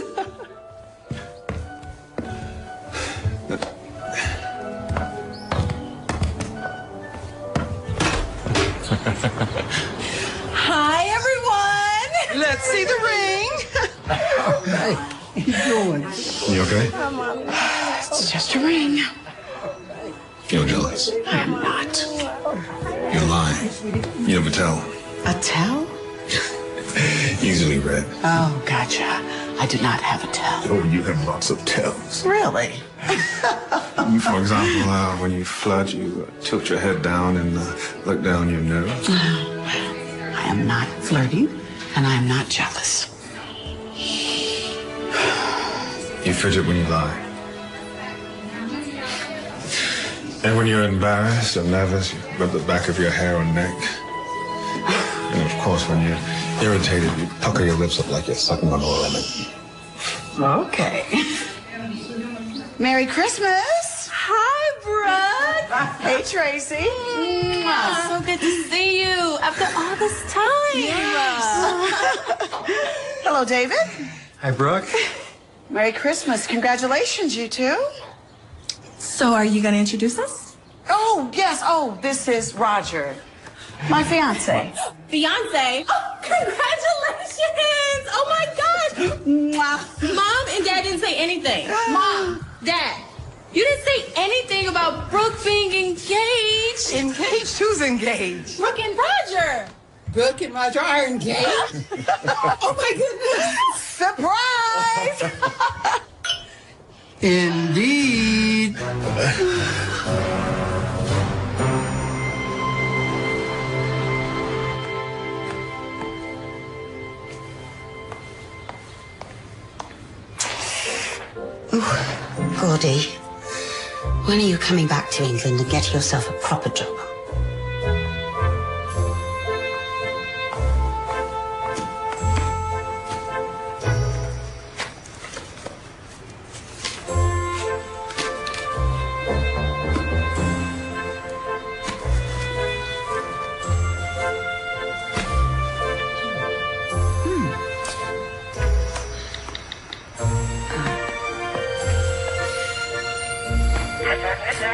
Hi, everyone. Let's see the ring. Hey, how you doing? You okay? It's just a ring. You're jealous. I am not. You're lying. You have a towel. A towel? Easily read. Oh, gotcha. I do not have a towel. Oh, you have lots of towels. Really? For example, when you flirt, you tilt your head down and look down your nose. I am not flirting, and I am not jealous. You fidget when you lie. And when you're embarrassed or nervous, you rub the back of your hair or neck. And of course, when you're irritated, you pucker your lips up like you're sucking on a lemon. Okay. Merry Christmas. Hi, Brooke. Hey, Tracy. So good to see you after all this time. Yes. Hello, David. Hi, Brooke. Merry Christmas. Congratulations, you two. So are you going to introduce us? Oh, yes. Oh, this is Roger, my fiance. Beyonce. Oh, congratulations. Oh, my gosh. Mwah. Mom and Dad didn't say anything. Mom, Dad, you didn't say anything about Brooke being engaged. Engaged? Who's engaged? Brooke and Roger. Brooke and Roger are engaged? Oh, my goodness. Surprise. Indeed. Gordy, when are you coming back to England and getting yourself a proper job?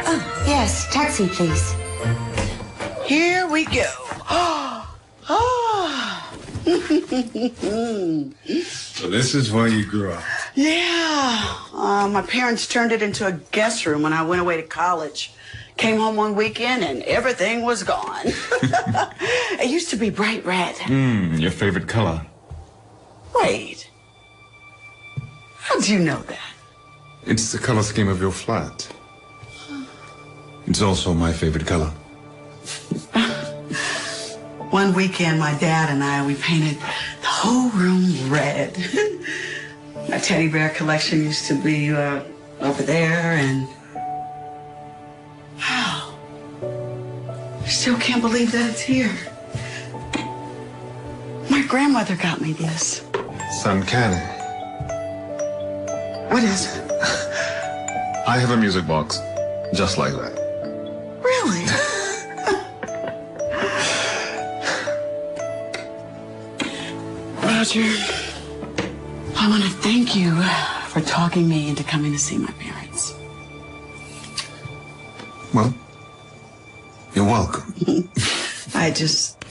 Oh, yes, taxi, please. Here we go. So this is where you grew up. Yeah. My parents turned it into a guest room when I went away to college. Came home one weekend and everything was gone. It used to be bright red. Your favorite color. Wait. How'd you know that? It's the color scheme of your flat. It's also my favorite color. One weekend, my dad and I, we painted the whole room red. My teddy bear collection used to be over there, and wow, I still can't believe that it's here. My grandmother got me this. It's uncanny. What is it? I have a music box just like that. Really? Roger, I want to thank you for talking me into coming to see my parents. Well, you're welcome. I just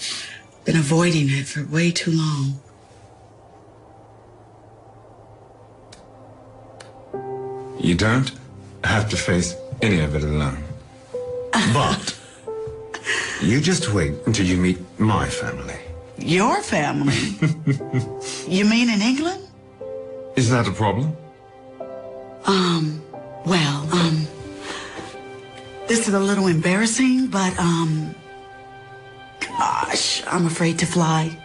been avoiding it for way too long. You don't have to face any of it alone. But you just wait until you meet my family. Your family? You mean in England? Is that a problem? Well, this is a little embarrassing, but, gosh, I'm afraid to fly.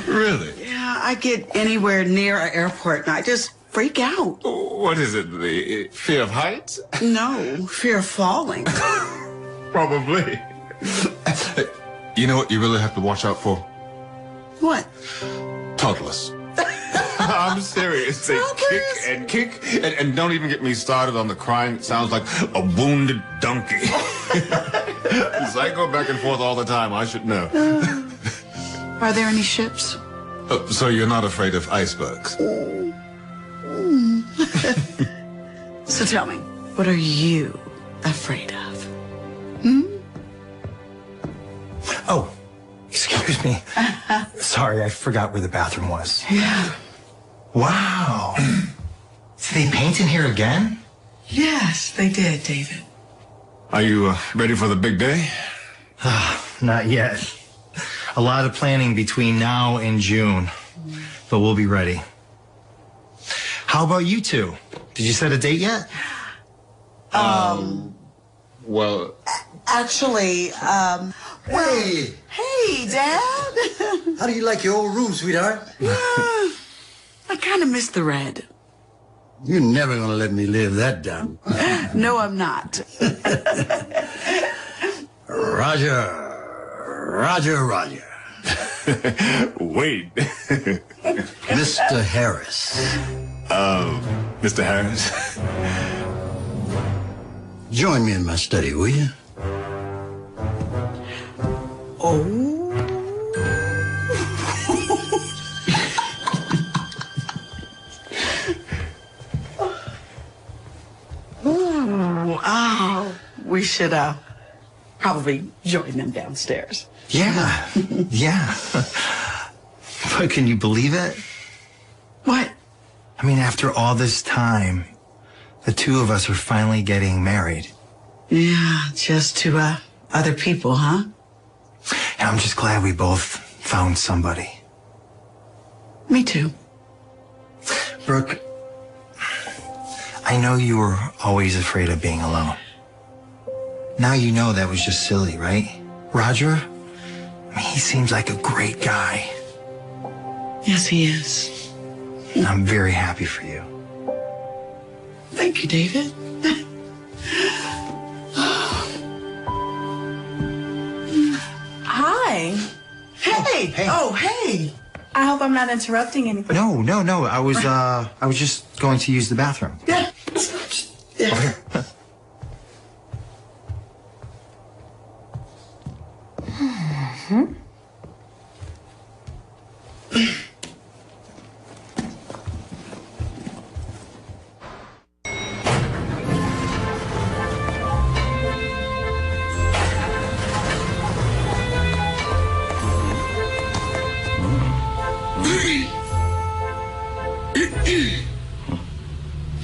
Really? Yeah, I get anywhere near an airport and I just freak out. What is it, the fear of heights? No, fear of falling. Probably. You know what you really have to watch out for? What? Toddlers. I'm serious. They kick and don't even get me started on the crying. It sounds like a wounded donkey. So I go back and forth all the time. I should know. Are there any ships? So you're not afraid of icebergs? So tell me, what are you afraid of? Hmm? Oh, excuse me. Sorry, I forgot where the bathroom was. Yeah. Wow. Did they paint in here again? Yes, they did, David. Are you ready for the big day? Not yet. A lot of planning between now and June, but we'll be ready. How about you two? Did you set a date yet? Well... Actually, Hey! Hey, Dad! How do you like your old room, sweetheart? I kind of miss the red. You're never gonna let me live that down. No, I'm not. Roger. Wait. Mr. Harris. Mr. Harris? Join me in my study, will you? We should probably join them downstairs. Yeah. But can you believe it? What? I mean, after all this time, the two of us are finally getting married. Yeah, just to other people, huh? And I'm just glad we both found somebody. Me too. Brooke, I know you were always afraid of being alone. Now you know that was just silly, right? Roger, I mean, he seems like a great guy. Yes, he is. And I'm very happy for you. Thank you, David. Hi. Hey. Oh, hey. I hope I'm not interrupting anything. No. I was just going to use the bathroom. Yeah. Over here.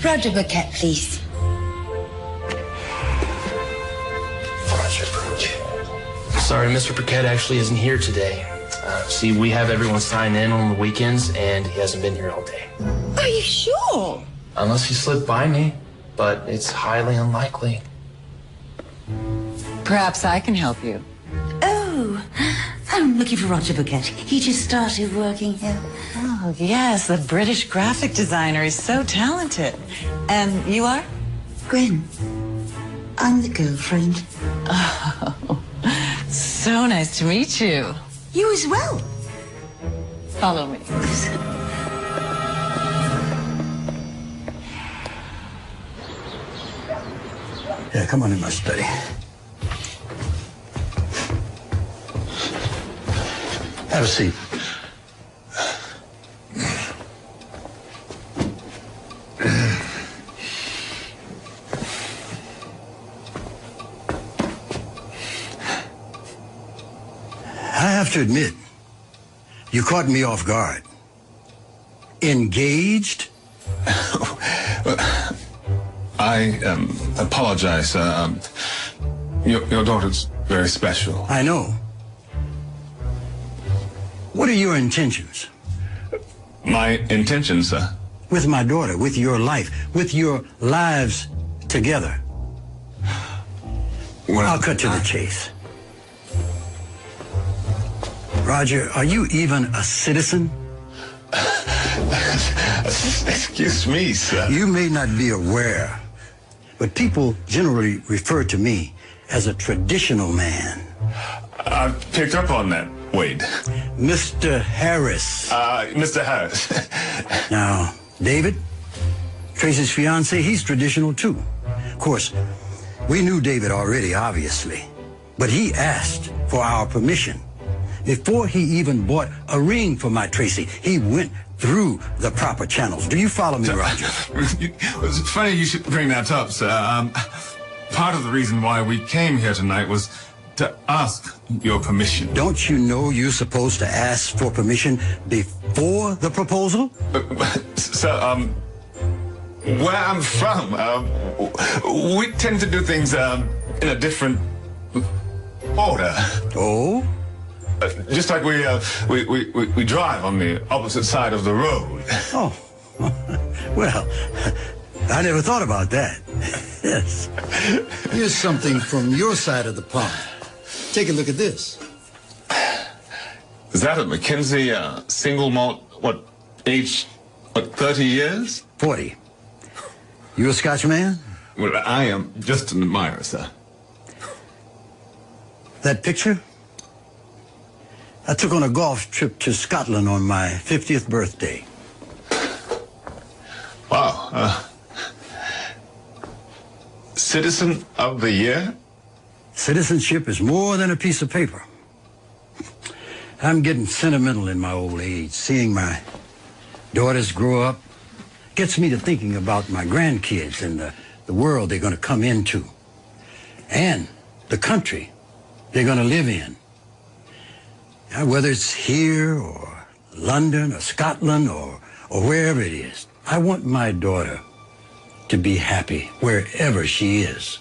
Roger Burkett, please. Sorry, Mr. Paquette actually isn't here today. See, we have everyone sign in on the weekends, and he hasn't been here all day. Are you sure? Unless he slipped by me, but it's highly unlikely. Perhaps I can help you. Oh, I'm looking for Roger Burkett. He just started working here. Oh, yes, the British graphic designer is so talented. And you are? Gwen, I'm the girlfriend. Oh, so nice to meet you. You as well. Follow me. Yeah, come on in my study. Have a seat. I have to admit, you caught me off guard. Engaged? I apologize. Your daughter's very special. I know. What are your intentions? My intentions, sir? With my daughter, with your life, with your lives together. Well, I'll cut to the chase. Roger, are you even a citizen? Excuse me, sir. You may not be aware, but people generally refer to me as a traditional man. I picked up on that, Wade. Mr. Harris. Mr. Harris. Now, David, Tracy's fiance, he's traditional too. Of course, we knew David already, obviously, but he asked for our permission. Before he even bought a ring for my Tracy, he went through the proper channels. Do you follow me, Roger? It's funny you should bring that up, sir. Part of the reason why we came here tonight was to ask your permission. Don't you know you're supposed to ask for permission before the proposal? Sir, where I'm from, we tend to do things in a different order. Oh? Just like we drive on the opposite side of the road. Oh, well, I never thought about that. Yes. Here's something from your side of the pond. Take a look at this. Is that a Mackenzie single malt, age, 30 years? 40. You a Scotch man? Well, I am just an admirer, sir. That picture? I took on a golf trip to Scotland on my 50th birthday. Wow. Citizen of the Year? Citizenship is more than a piece of paper. I'm getting sentimental in my old age. Seeing my daughters grow up gets me to thinking about my grandkids and the world they're going to come into. And the country they're going to live in. Whether it's here or London or Scotland or wherever it is, I want my daughter to be happy wherever she is.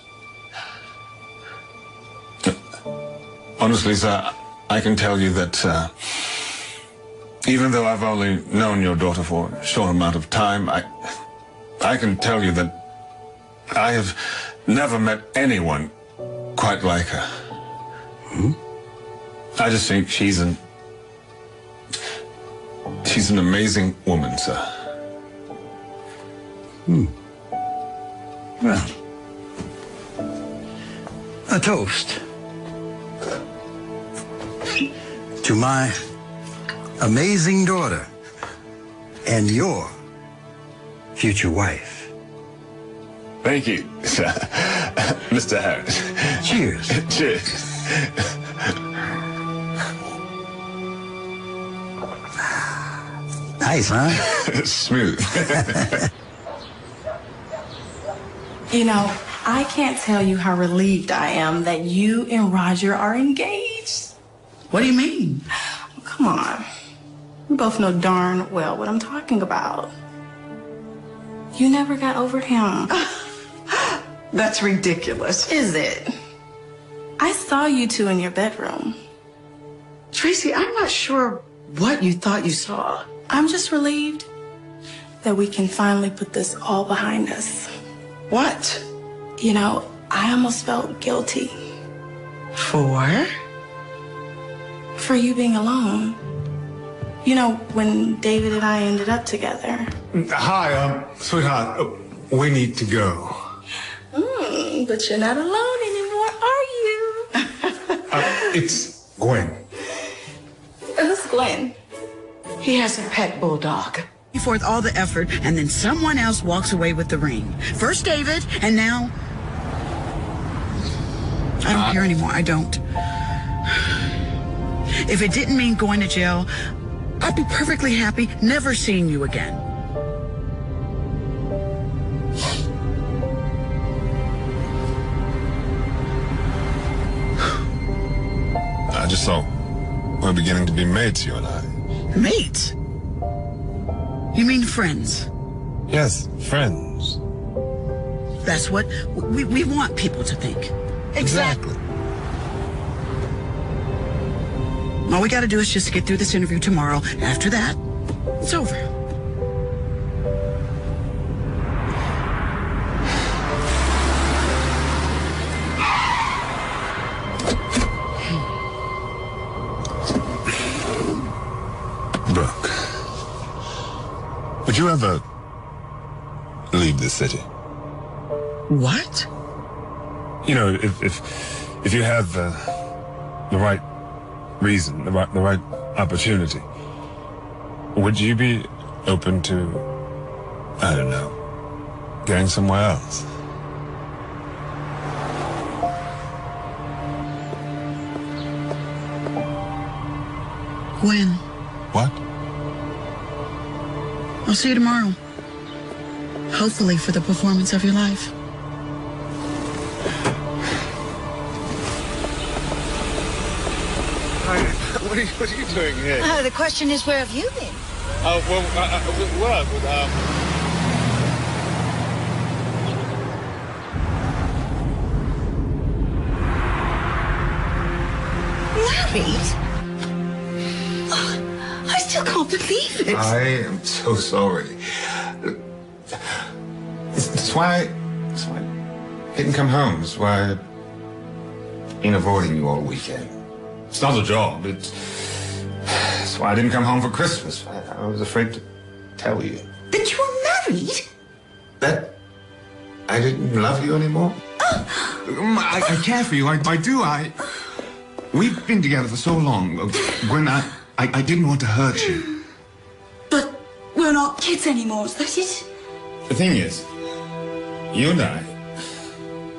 Honestly, sir, I can tell you that even though I've only known your daughter for a short amount of time, I can tell you that I have never met anyone quite like her. Hmm? I just think she's an amazing woman, sir. Well, a toast to my amazing daughter and your future wife. Thank you, sir. Mr. Harris. Cheers. Cheers. Nice, huh? Smooth. You know, I can't tell you how relieved I am that you and Roger are engaged. What do you mean? Come on. We both know darn well what I'm talking about. You never got over him. That's ridiculous. Is it? I saw you two in your bedroom. Tracy, I'm not sure what you thought you saw. I'm just relieved that we can finally put this all behind us. What? You know, I almost felt guilty. For? For you being alone. You know, when David and I ended up together. Hi, sweetheart. We need to go. But you're not alone anymore, are you? It's Gwen. Who's Glenn? He has a pet bulldog. Forth all the effort, and then someone else walks away with the ring. First David, and now... I don't care anymore. I don't. If it didn't mean going to jail, I'd be perfectly happy never seeing you again. I just thought we're beginning to be mates, you and I. Mates? You mean friends? Yes, friends. That's what we want people to think. Exactly. All we got to do is just get through this interview tomorrow. After that, it's over. Brooke, would you ever leave this city? What? You know, if you have the right reason, the right opportunity, would you be open to, I don't know, going somewhere else? When? What? I'll see you tomorrow. Hopefully for the performance of your life. Hi, what are you doing here? The question is, where have you been? Oh, well, work with, Married? Oh, I still can't believe it. I am so sorry. That's why I didn't come home. That's why I've been avoiding you all weekend. It's not a job. That's why I didn't come home for Christmas. I was afraid to tell you. That you were married? That I didn't love you anymore? I care for you. I do. We've been together for so long. When I didn't want to hurt you. But we're not kids anymore, is that it? The thing is, you and I,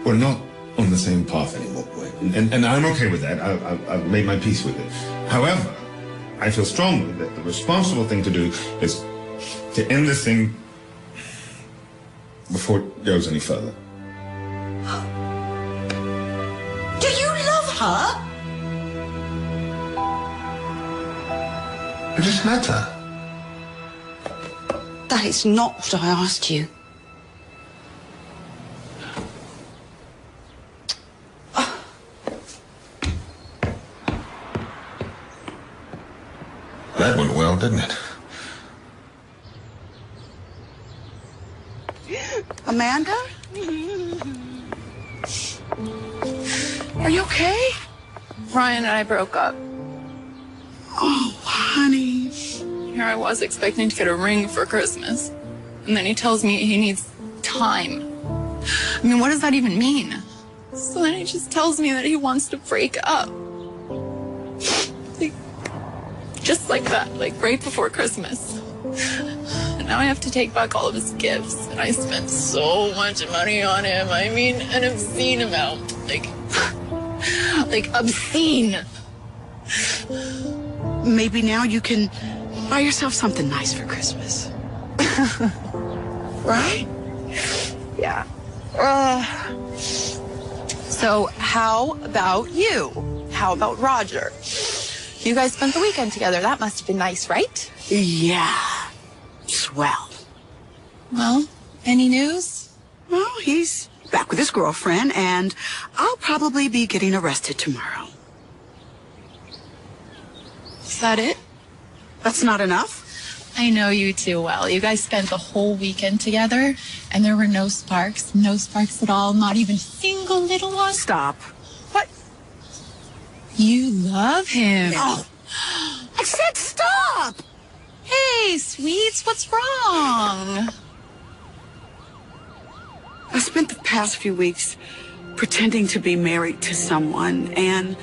we're not on the same path anymore. And I'm okay with that. I've made my peace with it. However, I feel strongly that the responsible thing to do is to end this thing before it goes any further. Do you love her? I just met her. That is not what I asked you. That went well, didn't it? Amanda? Are you okay? Ryan and I broke up. Oh, honey. Here I was expecting to get a ring for Christmas. And then he tells me he needs time. I mean, what does that even mean? So then he just tells me that he wants to break up. Like, just like that, like right before Christmas. And now I have to take back all of his gifts. And I spent so much money on him. I mean, an obscene amount. Like obscene. Maybe now you can buy yourself something nice for Christmas. Right? Yeah. So how about you? How about Roger? You guys spent the weekend together. That must have been nice, right? Yeah. Swell. Well, any news? Well, he's back with his girlfriend, and I'll probably be getting arrested tomorrow. Is that it? That's not enough? I know you too well. You guys spent the whole weekend together, and there were no sparks. No sparks at all. Not even a single little one. Stop. What? You love him. No. I said stop! Hey, sweets, what's wrong? I spent the past few weeks pretending to be married to someone, and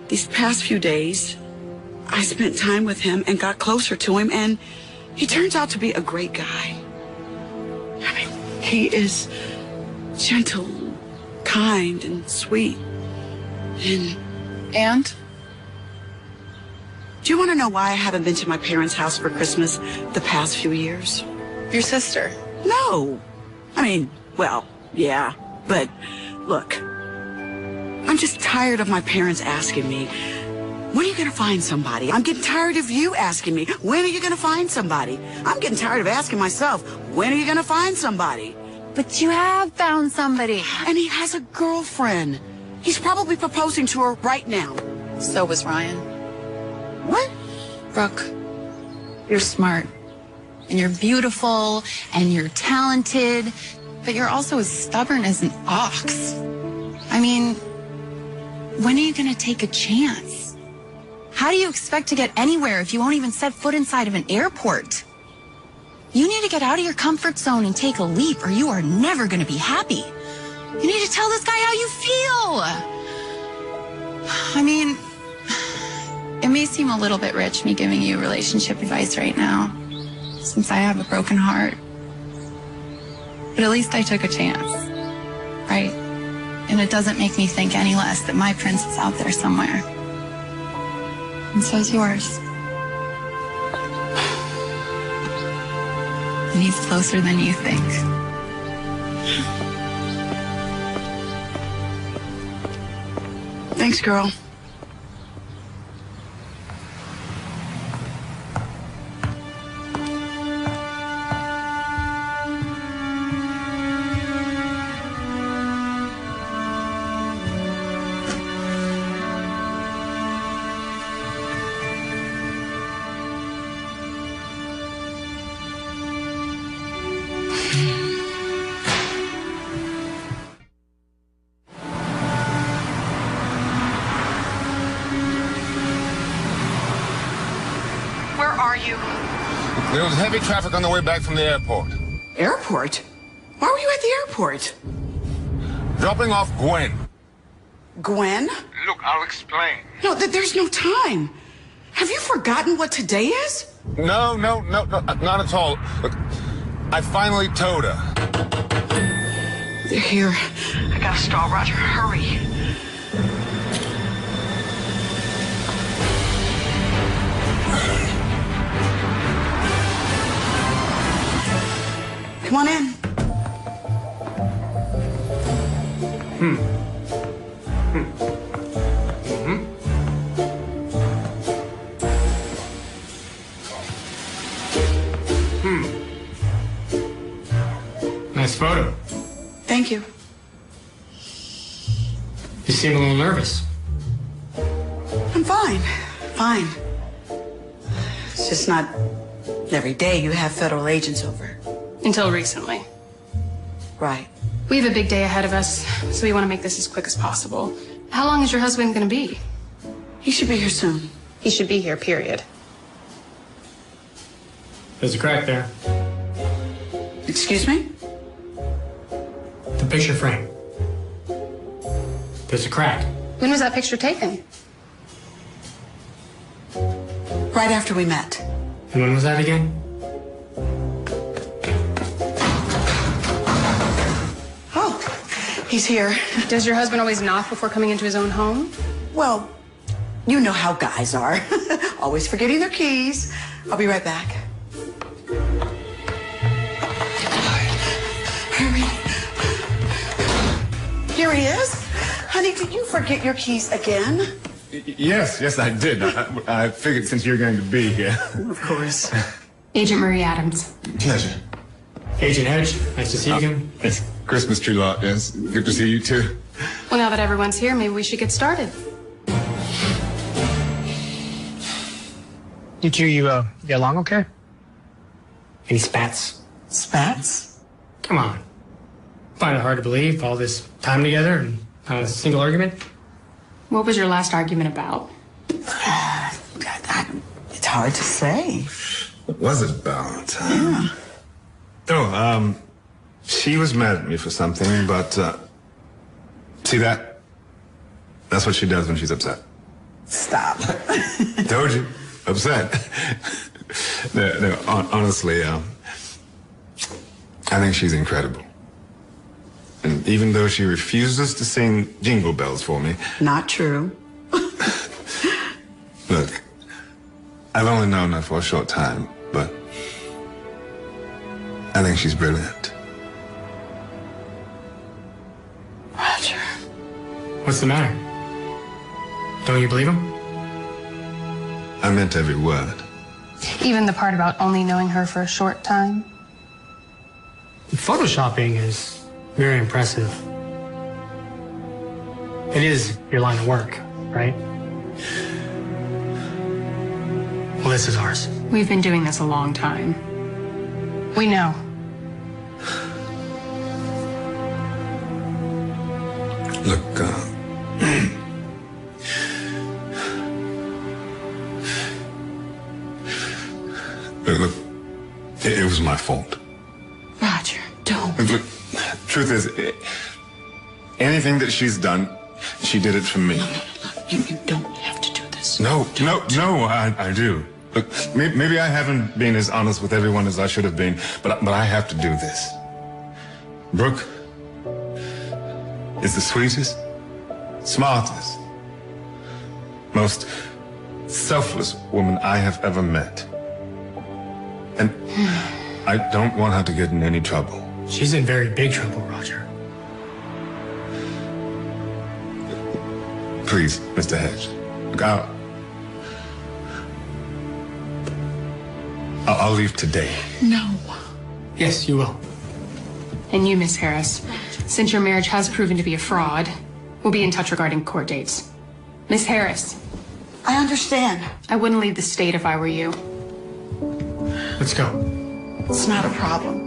these past few days, I spent time with him and got closer to him, and he turns out to be a great guy. I mean, he is gentle, kind, and sweet. And? Do you want to know why I haven't been to my parents' house for Christmas the past few years? Your sister? No. I mean, well, yeah, but look, I'm just tired of my parents asking me, when are you going to find somebody? I'm getting tired of you asking me, when are you going to find somebody? I'm getting tired of asking myself, when are you going to find somebody? But you have found somebody. And he has a girlfriend. He's probably proposing to her right now. So was Ryan. What? Brooke, you're smart. And you're beautiful. And you're talented. But you're also as stubborn as an ox. I mean, when are you going to take a chance? How do you expect to get anywhere if you won't even set foot inside of an airport? You need to get out of your comfort zone and take a leap, or you are never going to be happy. You need to tell this guy how you feel. I mean, it may seem a little bit rich, me giving you relationship advice right now, since I have a broken heart. But at least I took a chance, right? And it doesn't make me think any less that my prince is out there somewhere. And so is yours. And he's closer than you think. Thanks, girl. There was heavy traffic on the way back from the airport. Airport? Why were you at the airport? Dropping off Gwen. Gwen? Look, I'll explain. No, there's no time. Have you forgotten what today is? No, not at all. Look, I finally towed her. They're here. I gotta stall Roger. Hurry. Come on in. Nice photo. Thank you. You seem a little nervous. I'm fine. Fine. It's just not every day you have federal agents over. Until recently. Right. We have a big day ahead of us, so we want to make this as quick as possible. How long is your husband going to be? He should be here soon. He should be here, period. There's a crack there. Excuse me? The picture frame. There's a crack. When was that picture taken? Right after we met. And when was that again? He's here. Does your husband always knock before coming into his own home? Well, you know how guys are. Always forgetting their keys. I'll be right back. Hurry. Here he is. Honey, did you forget your keys again? Yes, I did. I figured since you're going to be here. Of course. Agent Marie Adams. Pleasure. Agent Hedge, nice to see you again. It's Christmas tree lot, yes. Good to see you too. Well, now that everyone's here, maybe we should get started. You two, get along okay? Any spats? Spats? Come on. Find it hard to believe all this time together and not a single argument? What was your last argument about? It's hard to say. What was it about? Yeah. She was mad at me for something, but, see that? That's what she does when she's upset. Stop. Told you. Upset. No, honestly, I think she's incredible. And even though she refuses to sing Jingle Bells for me. Not true. Look, I've only known her for a short time, but I think she's brilliant. Roger. What's the matter? Don't you believe him? I meant every word. Even the part about only knowing her for a short time? Photoshopping is very impressive. It is your line of work, right? Well, this is ours. We've been doing this a long time. We know. Look, look, it was my fault. Roger, don't. Look, truth is, anything that she's done, she did it for me. No, look, you don't have to do this. Rollins. No, I do. Look, maybe I haven't been as honest with everyone as I should have been, but I have to do this. Brooke is the sweetest, smartest, most selfless woman I have ever met. And I don't want her to get in any trouble. She's in very big trouble, Roger. Please, Mr. Hedge. Look, I'll leave today. No. Yes, you will. And you, Miss Harris, since your marriage has proven to be a fraud, we'll be in touch regarding court dates. Miss Harris. I understand. I wouldn't leave the state if I were you. Let's go. It's not a problem.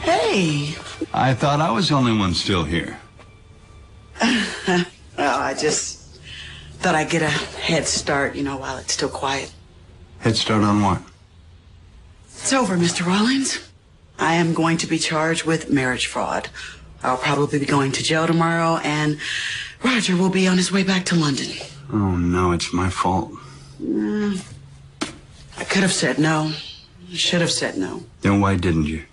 Hey. I thought I was the only one still here. Well, I just thought I'd get a head start, while it's still quiet. Head start on what? It's over, Mr. Rollins. I am going to be charged with marriage fraud. I'll probably be going to jail tomorrow, and Roger will be on his way back to London. Oh, no, it's my fault. I could have said no. I should have said no. Then why didn't you?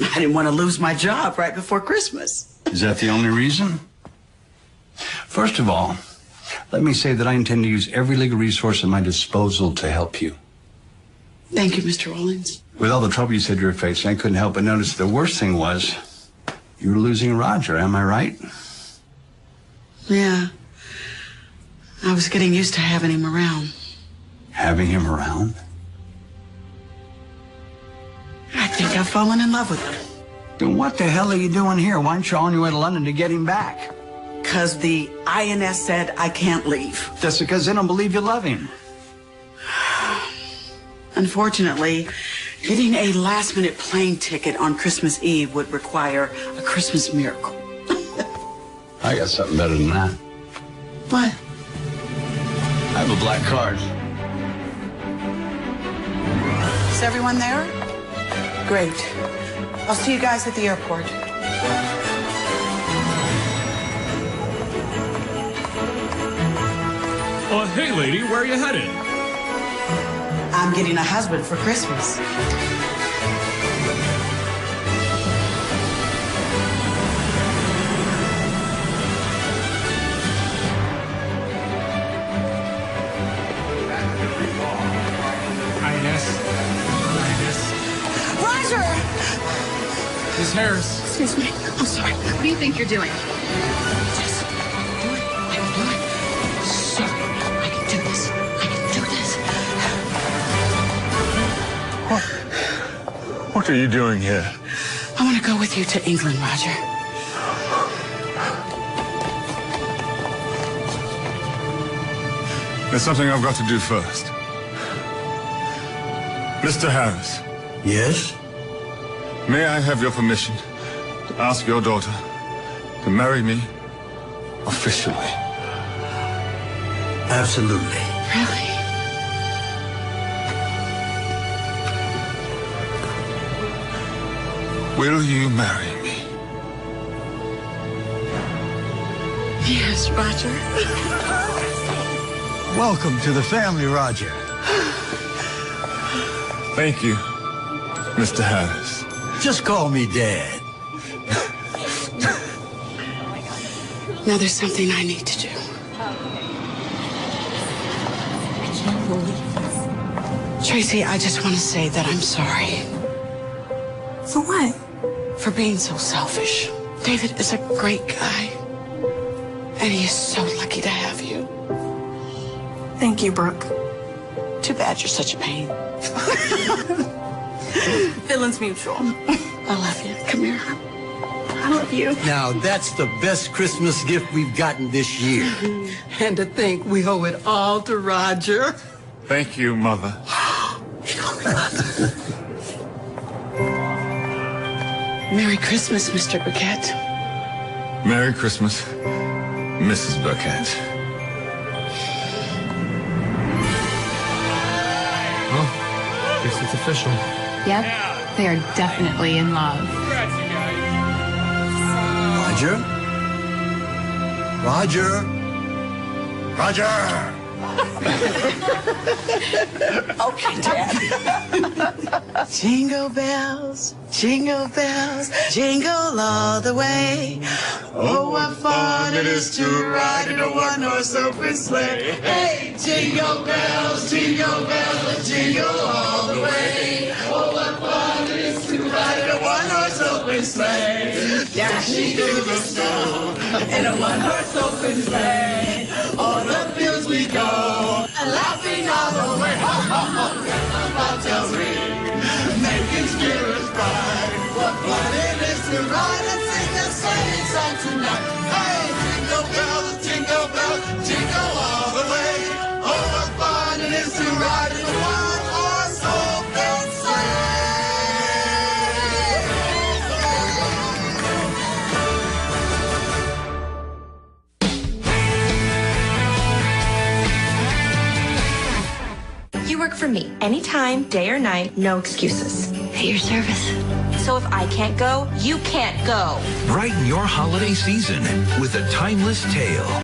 I didn't want to lose my job right before Christmas. Is that the only reason? First of all, let me say that I intend to use every legal resource at my disposal to help you. Thank you, Mr. Rollins. With all the trouble you said you were facing, I couldn't help but notice the worst thing was you were losing Roger, am I right? Yeah. I was getting used to having him around. Having him around? I think I've fallen in love with him. Then what the hell are you doing here? Why aren't you on your way to London to get him back? Because the INS said I can't leave. That's because they don't believe you love him. Unfortunately, getting a last-minute plane ticket on Christmas Eve would require a Christmas miracle. I got something better than that. What? I have a black card. Is everyone there? Great. I'll see you guys at the airport. Hey, lady, where are you headed? I'm getting a husband for Christmas. Roger! Miss Harris. Excuse me. I'm sorry. What do you think you're doing? Just do it. I can do it. Sorry. I can do this. I can do this. What are you doing here? I want to go with you to England, Roger. There's something I've got to do first. Mr. Harris. Yes? May I have your permission to ask your daughter to marry me officially? Absolutely. Really? Will you marry me? Yes, Roger. Welcome to the family, Roger. Thank you, Mr. Harris. Just call me Dad. Now there's something I need to do. Tracy, I just want to say that I'm sorry. For what? For being so selfish. David is a great guy. And he is so lucky to have you. Thank you, Brooke. Too bad you're such a pain. Feelings mutual. I love you. Come here. I love you. Now, that's the best Christmas gift we've gotten this year. And to think we owe it all to Roger. Thank you, Mother. Merry Christmas, Mr. Burkett. Merry Christmas, Mrs. Burkett. Well, guess it's official. Yep, they are definitely in love. Roger? Roger? Roger! Okay, Dad. Jingle bells, jingle all the way. Oh, what fun it is to ride in a one-horse open sleigh. Hey, jingle bells, jingle all the way. Oh, what fun it is to ride in a one-horse open sleigh. Dashing through the snow in a one-horse open sleigh. On the fields we go, laughing all the way. Ho, ho, ho, Christmas bell tells ring, making spirits bright. What fun it is to ride and sing a sleighing song tonight. Hey, jingle bells, jingle all the way. Oh, what fun it is to ride in a one-horse open sleigh. You work for me anytime, day or night, no excuses. At your service. So if I can't go, you can't go. Brighten your holiday season with a timeless tale.